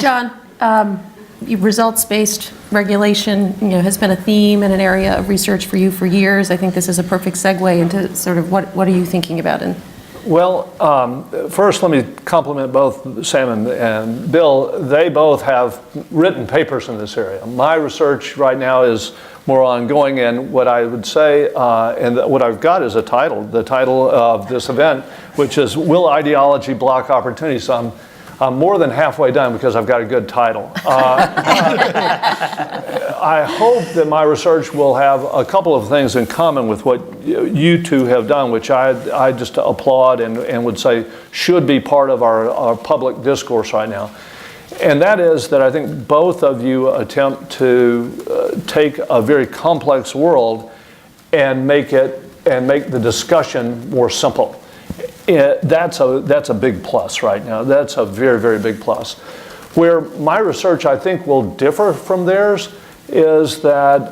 John, results-based regulation, you know, has been a theme and an area of research for you for years. I think this is a perfect segue into sort of what are you thinking about? Well, first let me compliment both Sam and Bill. They both have written papers in this area. My research right now is more ongoing, and what I would say, and what I've got is a title, the title of this event, which is Will Ideology Block Opportunity? So I'm more than halfway done because I've got a good title. I hope that my research will have a couple of things in common with what you two have done, which I just applaud and would say should be part of our public discourse right now. And that is that I think both of you attempt to take a very complex world and make the discussion more simple. That's a big plus right now. That's a very, very big plus. Where my research, I think, will differ from theirs is that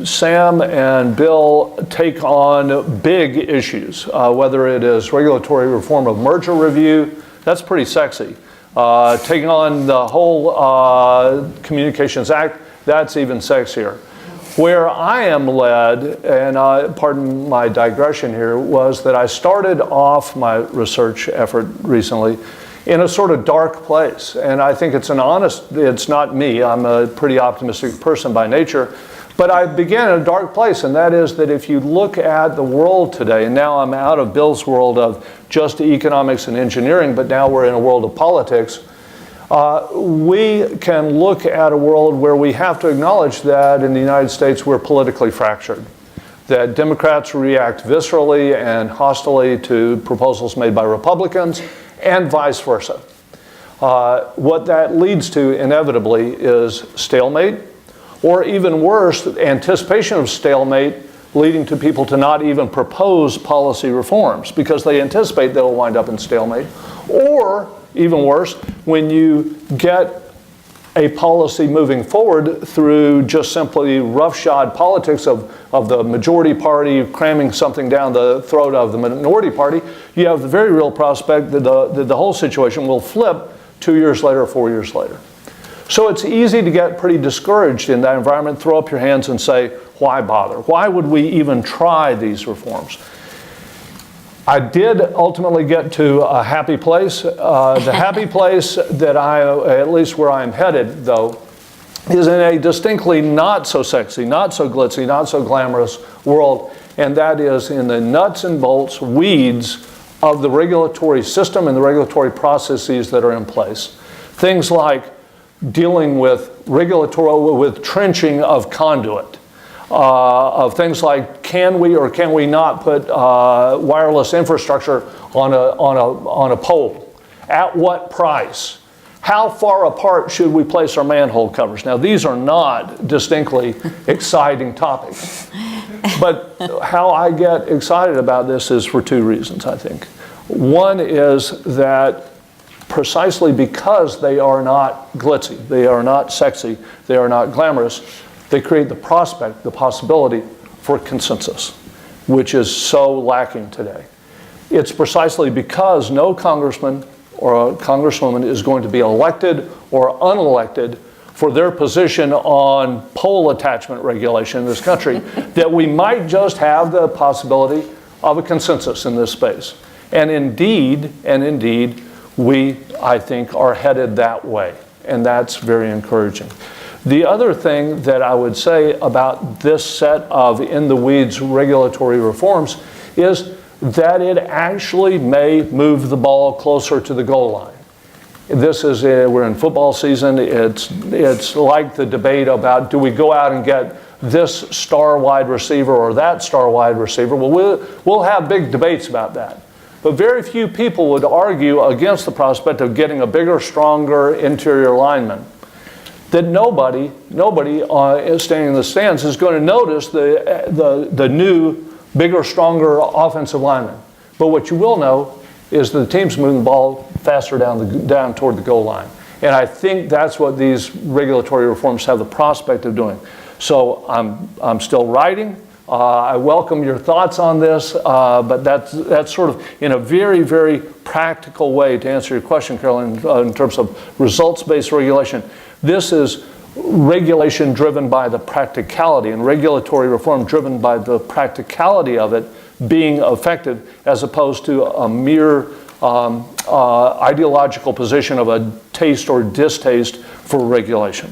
Sam and Bill take on big issues, whether it is regulatory reform of merger review, that's pretty sexy. Taking on the whole Communications Act, that's even sexier. Where I am led, and pardon my digression here, was that I started off my research effort recently in a sort of dark place. And I think it's not me, I'm a pretty optimistic person by nature, but I began in a dark place, and that is that if you look at the world today, and now I'm out of Bill's world of just economics and engineering, but now we're in a world of politics, we can look at a world where we have to acknowledge that in the United States we're politically fractured. That Democrats react viscerally and hostilely to proposals made by Republicans and vice versa. What that leads to inevitably is stalemate, or even worse, anticipation of stalemate leading to people to not even propose policy reforms because they anticipate they'll wind up in stalemate. Or even worse, when you get a policy moving forward through just simply roughshod politics of the majority party cramming something down the throat of the minority party, you have the very real prospect that the whole situation will flip 2 years later or 4 years later. So it's easy to get pretty discouraged in that environment, throw up your hands and say, why bother? Why would we even try these reforms? I did ultimately get to a happy place. The happy place that at least where I'm headed, though, is in a distinctly not so sexy, not so glitzy, not so glamorous world, and that is in the nuts and bolts, weeds of the regulatory system and the regulatory processes that are in place. Things like dealing with trenching of conduit, of things like can we or can we not put wireless infrastructure on a pole? At what price? How far apart should we place our manhole covers? Now, these are not distinctly exciting topics. But how I get excited about this is for two reasons, I think. One is that precisely because they are not glitzy, they are not sexy, they are not glamorous, they create the prospect, the possibility for consensus, which is so lacking today. It's precisely because no congressman or a congresswoman is going to be elected or unelected for their position on pole attachment regulation in this country that we might just have the possibility of a consensus in this space. And indeed, we, I think, are headed that way, and that's very encouraging. The other thing that I would say about this set of in-the-weeds regulatory reforms is that it actually may move the ball closer to the goal line. We're in football season. It's like the debate about do we go out and get this star wide receiver or that star wide receiver. Well, we'll have big debates about that. But very few people would argue against the prospect of getting a bigger, stronger interior lineman. That nobody standing in the stands is going to notice the new, bigger, stronger offensive lineman. But what you will know is the team's moving the ball faster down toward the goal line. And I think that's what these regulatory reforms have the prospect of doing. So I'm still writing. I welcome your thoughts on this, but that's sort of in a very, very practical way to answer your question, Carolyn, in terms of results-based regulation. This is regulation driven by the practicality and regulatory reform driven by the practicality of it being effective, as opposed to a mere ideological position of a taste or distaste for regulation.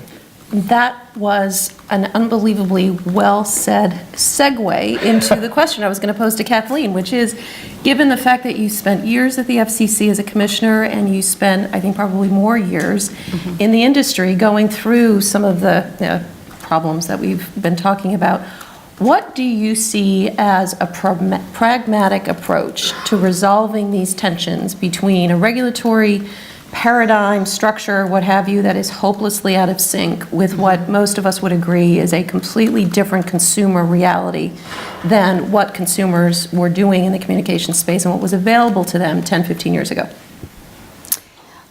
That was an unbelievably well said segue into the question I was going to pose to Kathleen, which is, given the fact that you spent years at the FCC as a commissioner and you spent, I think, probably more years in the industry going through some of the problems that we've been talking about, what do you see as a pragmatic approach to resolving these tensions between a regulatory paradigm, structure, what have you, that is hopelessly out of sync with what most of us would agree is a completely different consumer reality than what consumers were doing in the communication space and what was available to them 10, 15 years ago?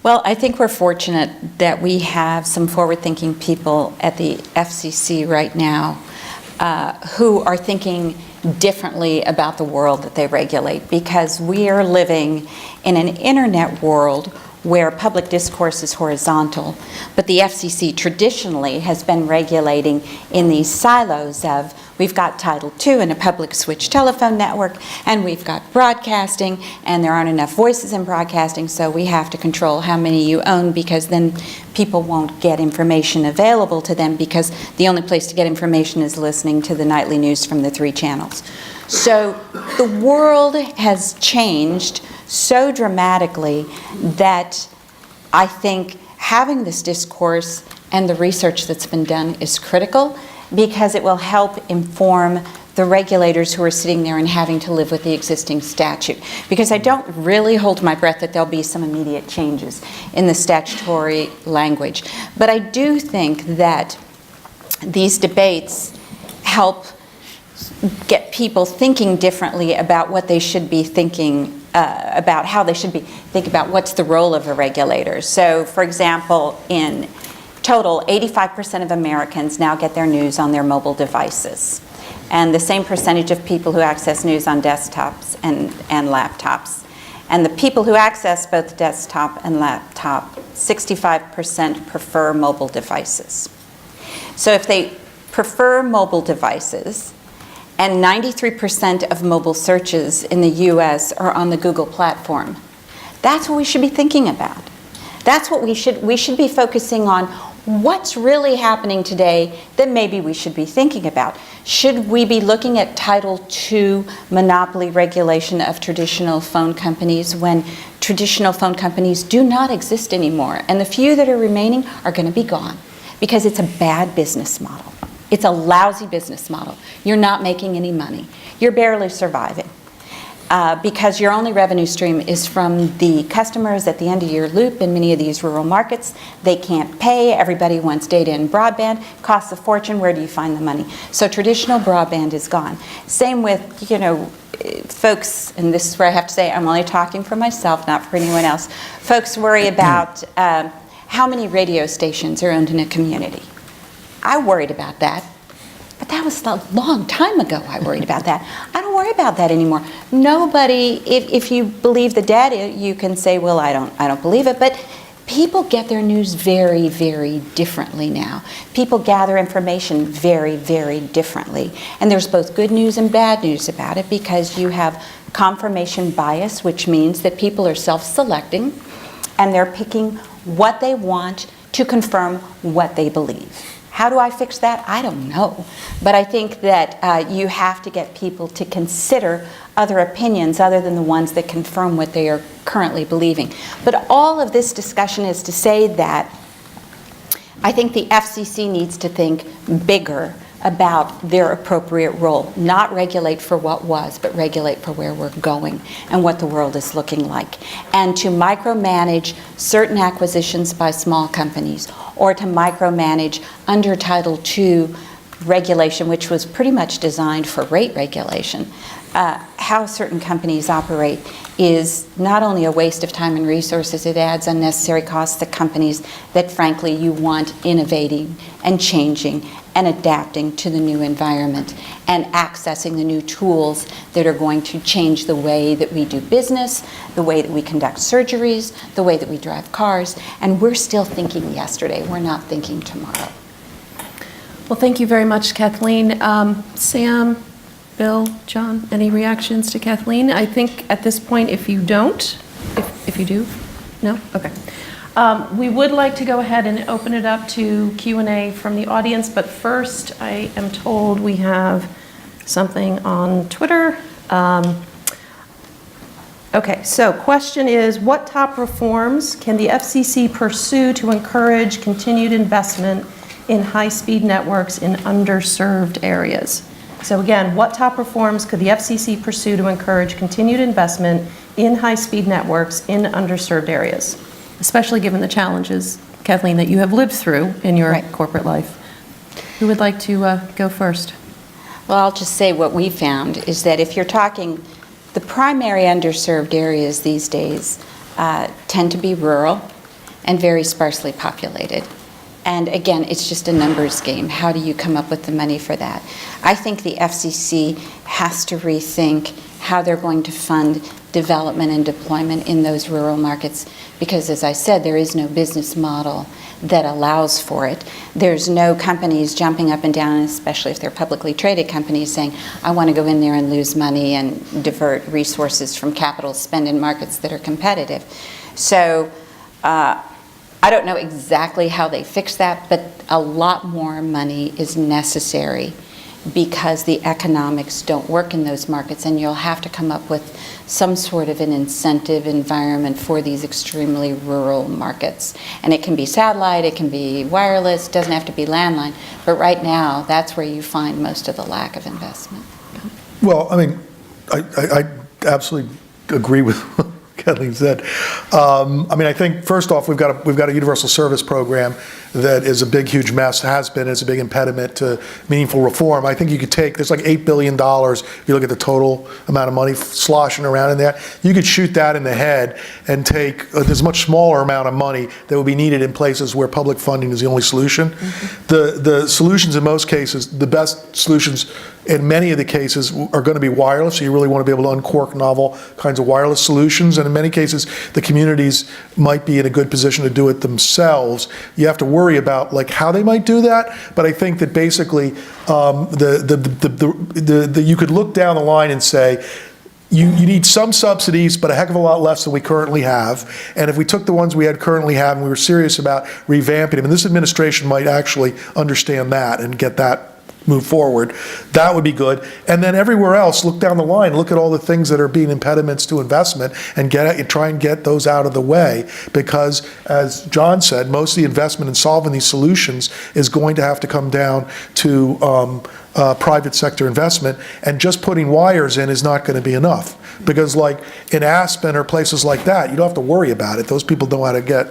Well, I think we're fortunate that we have some forward-thinking people at the FCC right now who are thinking differently about the world that they regulate, because we are living in an internet world where public discourse is horizontal, but the FCC traditionally has been regulating in these silos of, we've got Title II and a public switch telephone network, and we've got broadcasting, and there aren't enough voices in broadcasting, so we have to control how many you own, because then people won't get information available to them, because the only place to get information is listening to the nightly news from the 3 channels. So the world has changed so dramatically that I think having this discourse and the research that's been done is critical, because it will help inform the regulators who are sitting there and having to live with the existing statute. Because I don't really hold my breath that there'll be some immediate changes in the statutory language. But I do think that these debates help get people thinking differently about what they should be thinking about, how they should think about what's the role of a regulator. So, for example, in total, 85% of Americans now get their news on their mobile devices. And the same percentage of people who access news on desktops and laptops. And the people who access both desktop and laptop, 65% prefer mobile devices. So if they prefer mobile devices, and 93% of mobile searches in the US are on the Google platform, that's what we should be thinking about. That's what we should be focusing on. What's really happening today that maybe we should be thinking about? Should we be looking at Title II monopoly regulation of traditional phone companies when traditional phone companies do not exist anymore, and the few that are remaining are going to be gone because it's a bad business model? It's a lousy business model. You're not making any money. You're barely surviving. Because your only revenue stream is from the customers at the end of your loop in many of these rural markets. They can't pay. Everybody wants data and broadband. Costs a fortune. Where do you find the money? So traditional broadband is gone. Same with, folks, and this is where I have to say I'm only talking for myself, not for anyone else. Folks worry about how many radio stations are owned in a community. I worried about that. But that was a long time ago I worried about that. I don't worry about that anymore. Nobody, if you believe the data, you can say, well, I don't believe it. But people get their news very, very differently now. People gather information very, very differently. And there's both good news and bad news about it, because you have confirmation bias, which means that people are self-selecting and they're picking what they want to confirm what they believe. How do I fix that? I don't know. But I think that you have to get people to consider other opinions other than the ones that confirm what they are currently believing. But all of this discussion is to say that I think the FCC needs to think bigger, about their appropriate role. Not regulate for what was, but regulate for where we're going and what the world is looking like. And to micromanage certain acquisitions by small companies, or to micromanage under Title II regulation, which was pretty much designed for rate regulation, how certain companies operate is not only a waste of time and resources, it adds unnecessary costs to companies that frankly you want innovating and changing and adapting to the new environment and accessing the new tools that are going to change the way that we do business, the way that we conduct surgeries, the way that we drive cars. And we're still thinking yesterday, we're not thinking tomorrow. Well, thank you very much, Kathleen. Sam, Bill, John, any reactions to Kathleen? I think at this point, if you don't, if you do, no? Okay. We would like to go ahead and open it up to Q&A from the audience, but first I am told we have something on Twitter. Okay, so question is, what top reforms can the FCC pursue to encourage continued investment in high-speed networks in underserved areas? So again, what top reforms could the FCC pursue to encourage continued investment in high-speed networks in underserved areas? Especially given the challenges, Kathleen, that you have lived through in your corporate life. Who would like to go first? Well, I'll just say what we found is that if you're talking, the primary underserved areas these days tend to be rural and very sparsely populated. And again, it's just a numbers game. How do you come up with the money for that? I think the FCC has to rethink how they're going to fund development and deployment in those rural markets, because as I said, there is no business model that allows for it. There's no companies jumping up and down, especially if they're publicly traded companies, saying, I want to go in there and lose money and divert resources from capital spend in markets that are competitive. So I don't know exactly how they fix that, but a lot more money is necessary because the economics don't work in those markets, and you'll have to come up with some sort of an incentive environment for these extremely rural markets. And it can be satellite, it can be wireless, it doesn't have to be landline, but right now that's where you find most of the lack of investment. Well, I mean, I absolutely agree with what Kathleen said. I mean, I think first off, we've got a universal service program that is a big, huge mess, has been, it's a big impediment to meaningful reform. I think you could take, there's like $8 billion, if you look at the total amount of money sloshing around in there, you could shoot that in the head and take, there's a much smaller amount of money that would be needed in places where public funding is the only solution. Mm-hmm. The solutions in most cases, the best solutions in many of the cases are going to be wireless, so you really want to be able to uncork novel kinds of wireless solutions, and in many cases, the communities might be in a good position to do it themselves. You have to worry about like how they might do that, but I think that basically you could look down the line and say, you need some subsidies, but a heck of a lot less than we currently have. And if we took the ones we currently have and we were serious about revamping them, and this administration might actually understand that and get that move forward, that would be good. And then everywhere else, look down the line, look at all the things that are being impediments to investment and try and get those out of the way, because as John said, most of the investment in solving these solutions is going to have to come down to private sector investment, and just putting wires in is not going to be enough, because like in Aspen or places like that, you don't have to worry about it. Those people know how to get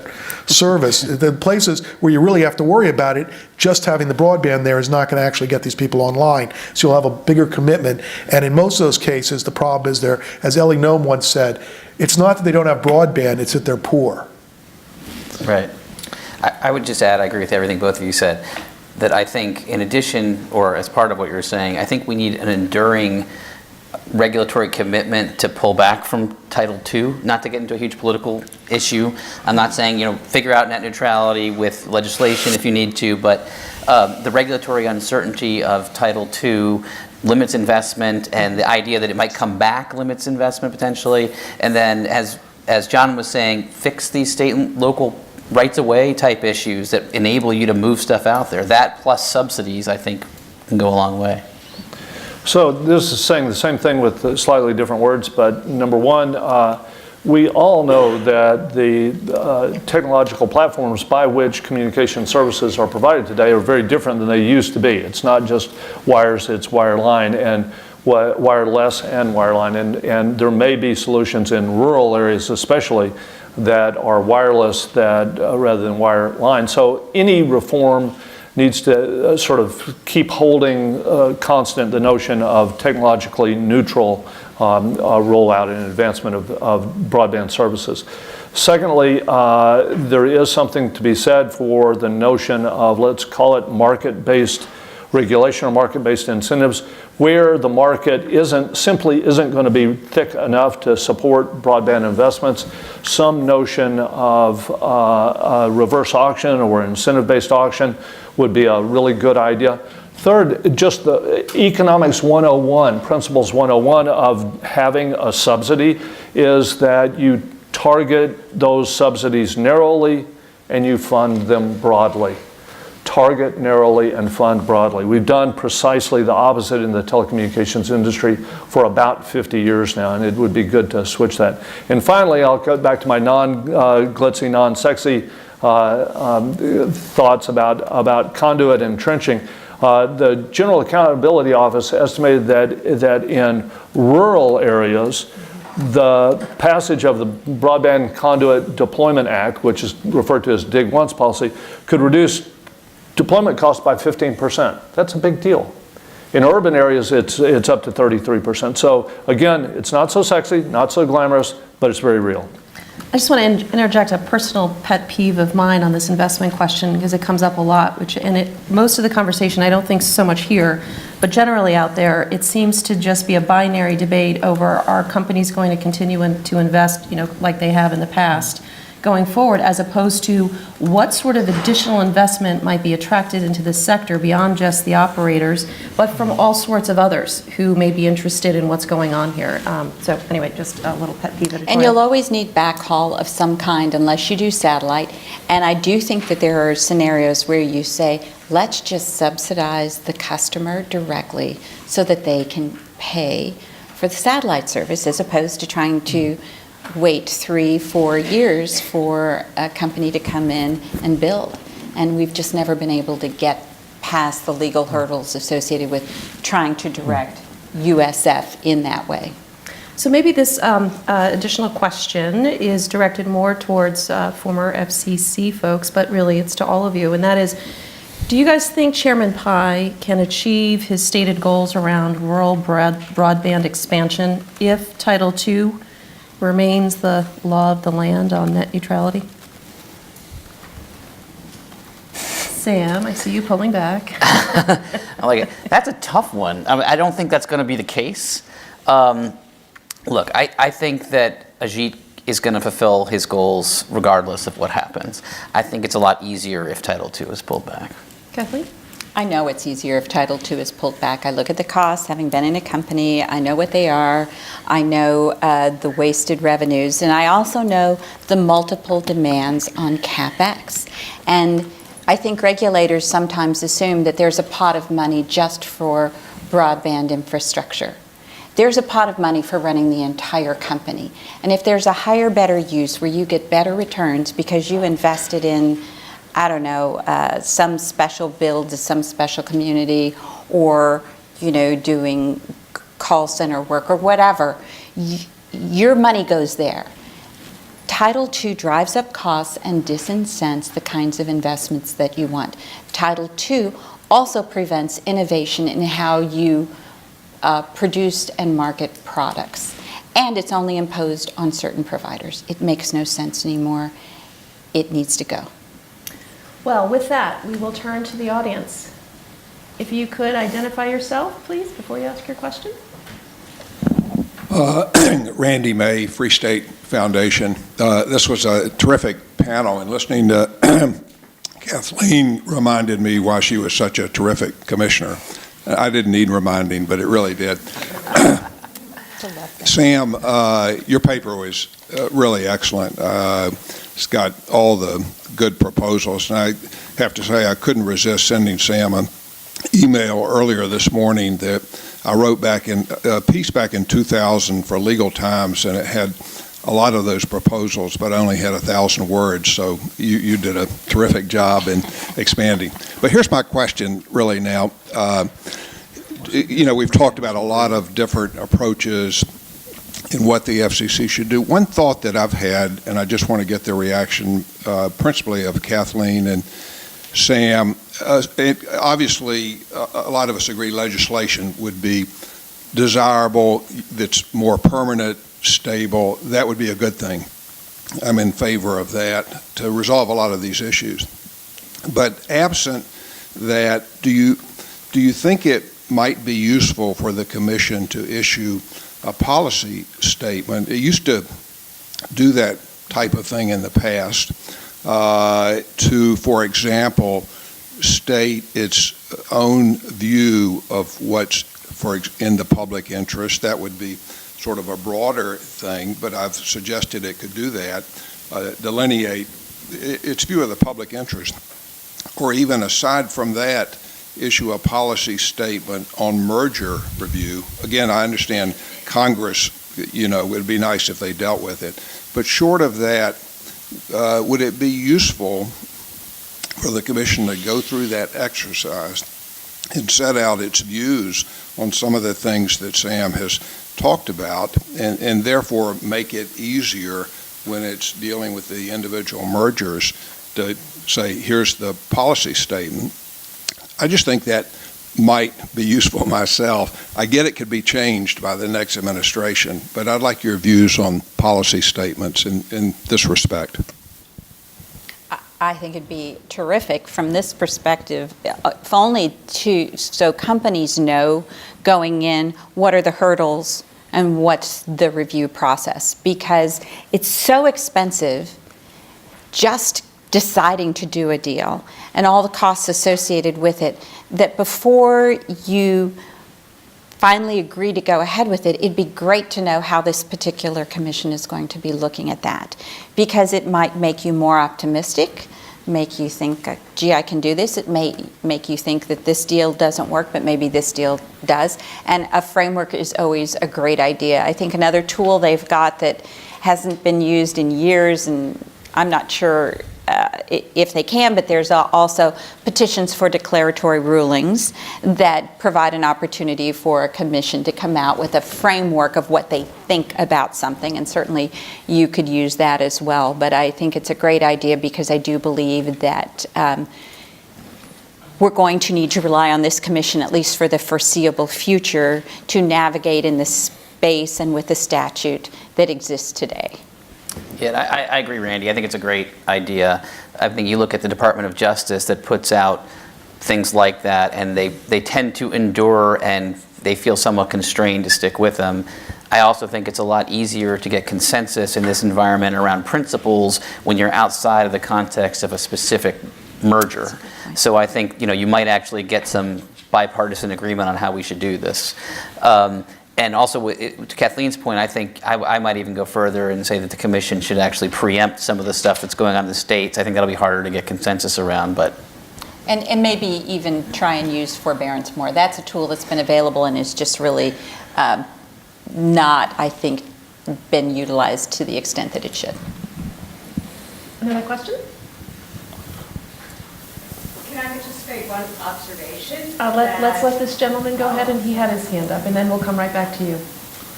service. The places where you really have to worry about it, just having the broadband there is not going to actually get these people online. So you'll have a bigger commitment. And in most of those cases, the problem is there, as Ellie Noem once said, it's not that they don't have broadband, it's that they're poor. Right. I would just add, I agree with everything both of you said, that I think in addition, or as part of what you're saying, I think we need an enduring regulatory commitment to pull back from Title II, not to get into a huge political issue. I'm not saying, figure out net neutrality with legislation if you need to, but the regulatory uncertainty of Title II limits investment, and the idea that it might come back limits investment potentially. And then as John was saying, fix these state and local rights-of-way type issues that enable you to move stuff out there. That plus subsidies, I think, can go a long way. So this is saying the same thing with slightly different words, but number one, we all know that the technological platforms by which communication services are provided today are very different than they used to be. It's not just wires, it's wireline and wireless and wireline, and there may be solutions in rural areas especially that are wireless that rather than wireline. So any reform needs to sort of keep holding constant the notion of technologically neutral rollout and advancement of broadband services. Secondly, there is something to be said for the notion of, let's call it market-based regulation or market-based incentives, where the market simply isn't going to be thick enough to support broadband investments. Some notion of a reverse auction or incentive-based auction would be a really good idea. Third, just the economics 101, principles 101 of having a subsidy is that you target those subsidies narrowly and you fund them broadly. Target narrowly and fund broadly. We've done precisely the opposite in the telecommunications industry for about 50 years now, and it would be good to switch that. And finally, I'll go back to my non-glitzy, non-sexy thoughts about conduit and trenching. The General Accountability Office estimated that in rural areas, the passage of the Broadband Conduit Deployment Act, which is referred to as Dig Once policy, could reduce deployment costs by 15%. That's a big deal. In urban areas, it's up to 33%. So again, it's not so sexy, not so glamorous, but it's very real. I just want to interject a personal pet peeve of mine on this investment question because it comes up a lot, most of the conversation, I don't think so much here, but generally out there, it seems to just be a binary debate over are companies going to continue to invest, like they have in the past going forward, as opposed to what sort of additional investment might be attracted into this sector beyond just the operators, but from all sorts of others who may be interested in what's going on here. So anyway, just a little pet peeve. And you'll always need backhaul of some kind unless you do satellite. And I do think that there are scenarios where you say, let's just subsidize the customer directly so that they can pay for the satellite service as opposed to trying to wait 3-4 years for a company to come in and build. And we've just never been able to get past the legal hurdles associated with trying to direct USF in that way. So maybe this additional question is directed more towards former FCC folks, but really it's to all of you, and that is, do you guys think Chairman Pai can achieve his stated goals around rural broadband expansion if Title II remains the law of the land on net neutrality? Sam, I see you pulling back. I like it. That's a tough one. I don't think that's going to be the case. Look, I think that Ajit is going to fulfill his goals regardless of what happens. I think it's a lot easier if Title II is pulled back. Kathleen? I know it's easier if Title II is pulled back. I look at the costs, having been in a company. I know what they are. I know the wasted revenues. And I also know the multiple demands on CapEx. And I think regulators sometimes assume that there's a pot of money just for broadband infrastructure. There's a pot of money for running the entire company. And if there's a higher, better use where you get better returns because you invested in, I don't know, some special build to some special community or, doing call center work or whatever, your money goes there. Title II drives up costs and disincents the kinds of investments that you want. Title II also prevents innovation in how you produce and market products. And it's only imposed on certain providers. It makes no sense anymore. It needs to go. Well, with that, we will turn to the audience. If you could identify yourself, please, before you ask your question. Randy May, Free State Foundation. This was a terrific panel, and listening to Kathleen reminded me why she was such a terrific commissioner. I didn't need reminding, but it really did. Sam, your paper was really excellent. It's got all the good proposals, and I have to say I couldn't resist sending Sam an email earlier this morning that I wrote back in a piece back in 2000 for Legal Times, and it had a lot of those proposals, but I only had 1,000 words, so you did a terrific job in expanding. But here's my question really now. We've talked about a lot of different approaches in what the FCC should do. One thought that I've had, and I just want to get the reaction principally of Kathleen and Sam, obviously a lot of us agree legislation would be desirable, that's more permanent, stable. That would be a good thing. I'm in favor of that to resolve a lot of these issues. But absent that, do you think it might be useful for the Commission to issue a policy statement? It used to do that type of thing in the past to, for example, state its own view of what's in the public interest. That would be sort of a broader thing, but I've suggested it could do that, delineate its view of the public interest, or even aside from that, issue a policy statement on merger review. Again, I understand Congress, it would be nice if they dealt with it, but short of that, would it be useful for the Commission to go through that exercise and set out its views on some of the things that Sam has talked about, and therefore make it easier when it's dealing with the individual mergers to say, here's the policy statement? I just think that might be useful myself. I get it could be changed by the next administration, but I'd like your views on policy statements in this respect. I think it'd be terrific from this perspective, if only so companies know going in what are the hurdles and what's the review process, because it's so expensive just deciding to do a deal and all the costs associated with it, that before you finally agree to go ahead with it, it'd be great to know how this particular commission is going to be looking at that, because it might make you more optimistic, make you think, gee, I can do this. It may make you think that this deal doesn't work, but maybe this deal does. And a framework is always a great idea. I think another tool they've got that hasn't been used in years, and I'm not sure if they can, but there's also petitions for declaratory rulings that provide an opportunity for a commission to come out with a framework of what they think about something, and certainly you could use that as well. But I think it's a great idea, because I do believe that we're going to need to rely on this commission, at least for the foreseeable future, to navigate in the space and with the statute that exists today. Yeah, I agree, Randy. I think it's a great idea. I think you look at the Department of Justice that puts out things like that, and they tend to endure, and they feel somewhat constrained to stick with them. I also think it's a lot easier to get consensus in this environment around principles when you're outside of the context of a specific merger. So I think you might actually get some bipartisan agreement on how we should do this. And also, to Kathleen's point, I think I might even go further and say that the Commission should actually preempt some of the stuff that's going on in the states. I think that'll be harder to get consensus around, but. And maybe even try and use forbearance more. That's a tool that's been available and is just really not, I think, been utilized to the extent that it should. Another question? Can I just make one observation? Let's let this gentleman go ahead, and he had his hand up, and then we'll come right back to you.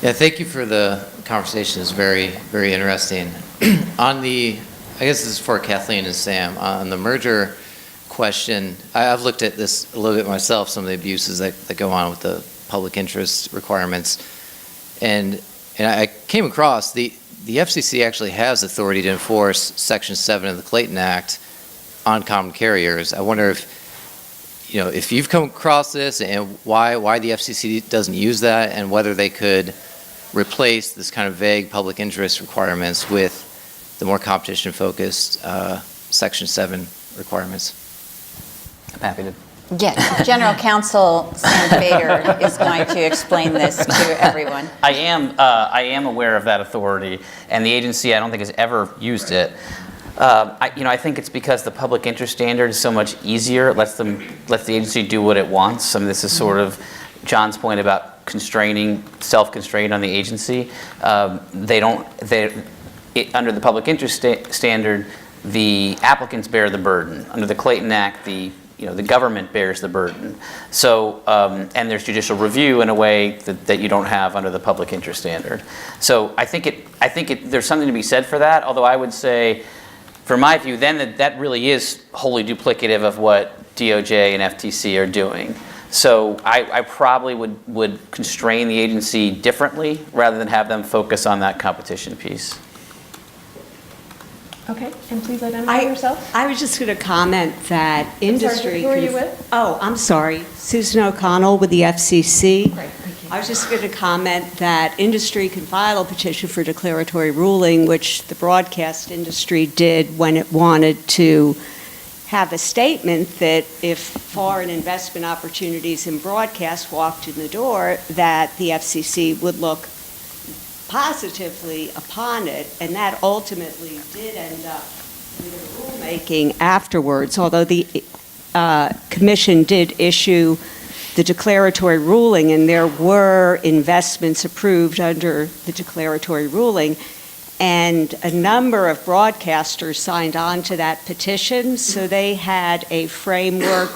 Yeah, thank you for the conversation. It's very, very interesting. On the, I guess this is for Kathleen and Sam, on the merger question, I've looked at this a little bit myself, some of the abuses that go on with the public interest requirements. And I came across the FCC actually has authority to enforce Section 7 of the Clayton Act on common carriers. I wonder if you've come across this, and why the FCC doesn't use that, and whether they could replace this kind of vague public interest requirements with the more competition-focused Section 7 requirements. I'm happy to. Yes, General Counsel Sam Bader is going to explain this to everyone. I am aware of that authority, and the agency I don't think has ever used it. I think it's because the public interest standard is so much easier. It lets the agency do what it wants. I mean, this is sort of John's point about self-constraint on the agency. Under the public interest standard, the applicants bear the burden. Under the Clayton Act, the government bears the burden. So, and there's judicial review in a way that you don't have under the public interest standard. So I think there's something to be said for that, although I would say, from my view, then that really is wholly duplicative of what DOJ and FTC are doing. So I probably would constrain the agency differently rather than have them focus on that competition piece. Okay, and please identify yourself. I was just going to comment that industry... Who are you with? Oh, I'm sorry. Susan O'Connell with the FCC. Great, thank you. I was just going to comment that industry can file a petition for declaratory ruling, which the broadcast industry did when it wanted to have a statement that if foreign investment opportunities in broadcast walked in the door, that the FCC would look positively upon it, and that ultimately did end up with a rulemaking afterwards, although the commission did issue the declaratory ruling, and there were investments approved under the declaratory ruling, and a number of broadcasters signed on to that petition, so they had a framework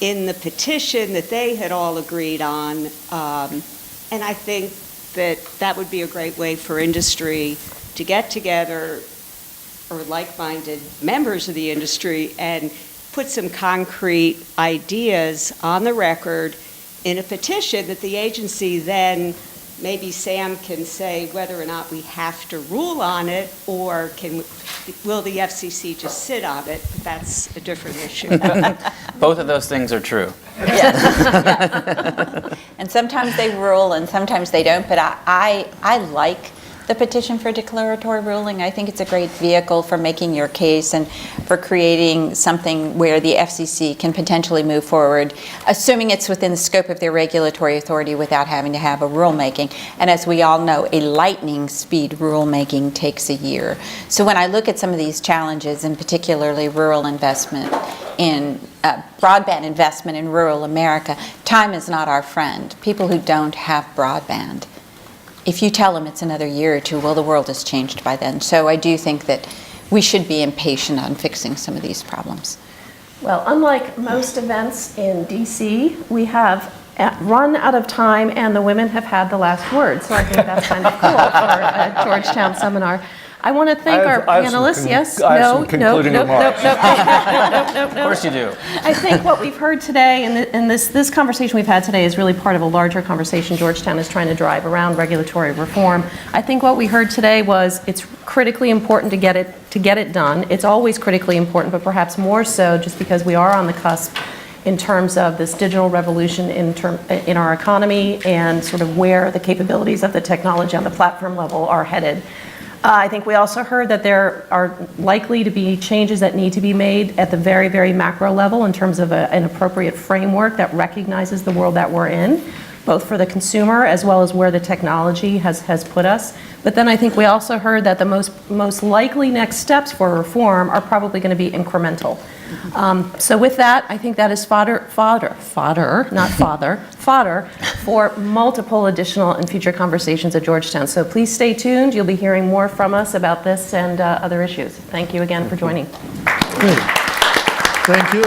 in the petition that they had all agreed on, and I think that would be a great way for industry to get together, or like-minded members of the industry, and put some concrete ideas on the record in a petition that the agency then, maybe Sam can say whether or not we have to rule on it, or will the FCC just sit on it? But that's a different issue. Both of those things are true. Yeah. And sometimes they rule and sometimes they don't, but I like the petition for declaratory ruling. I think it's a great vehicle for making your case and for creating something where the FCC can potentially move forward, assuming it's within the scope of their regulatory authority without having to have a rulemaking. And as we all know, a lightning speed rulemaking takes a year. So when I look at some of these challenges, and particularly rural investment in broadband investment in rural America, time is not our friend. People who don't have broadband, if you tell them it's another year or two, well, the world has changed by then. So I do think that we should be impatient on fixing some of these problems. Well, unlike most events in DC, we have run out of time and the women have had the last word. So I think that's kind of cool for a Georgetown seminar. I want to thank our panelists. Yes? No. Of course you do. I think what we've heard today, and this conversation we've had today is really part of a larger conversation Georgetown is trying to drive around regulatory reform. I think what we heard today was it's critically important to get it done. It's always critically important, but perhaps more so just because we are on the cusp in terms of this digital revolution in our economy and sort of where the capabilities of the technology on the platform level are headed. I think we also heard that there are likely to be changes that need to be made at the very, very macro level in terms of an appropriate framework that recognizes the world that we're in, both for the consumer as well as where the technology has put us. But then I think we also heard that the most likely next steps for reform are probably going to be incremental. So with that, I think that is fodder for multiple additional and future conversations at Georgetown. So please stay tuned. You'll be hearing more from us about this and other issues. Thank you again for joining. Thank you.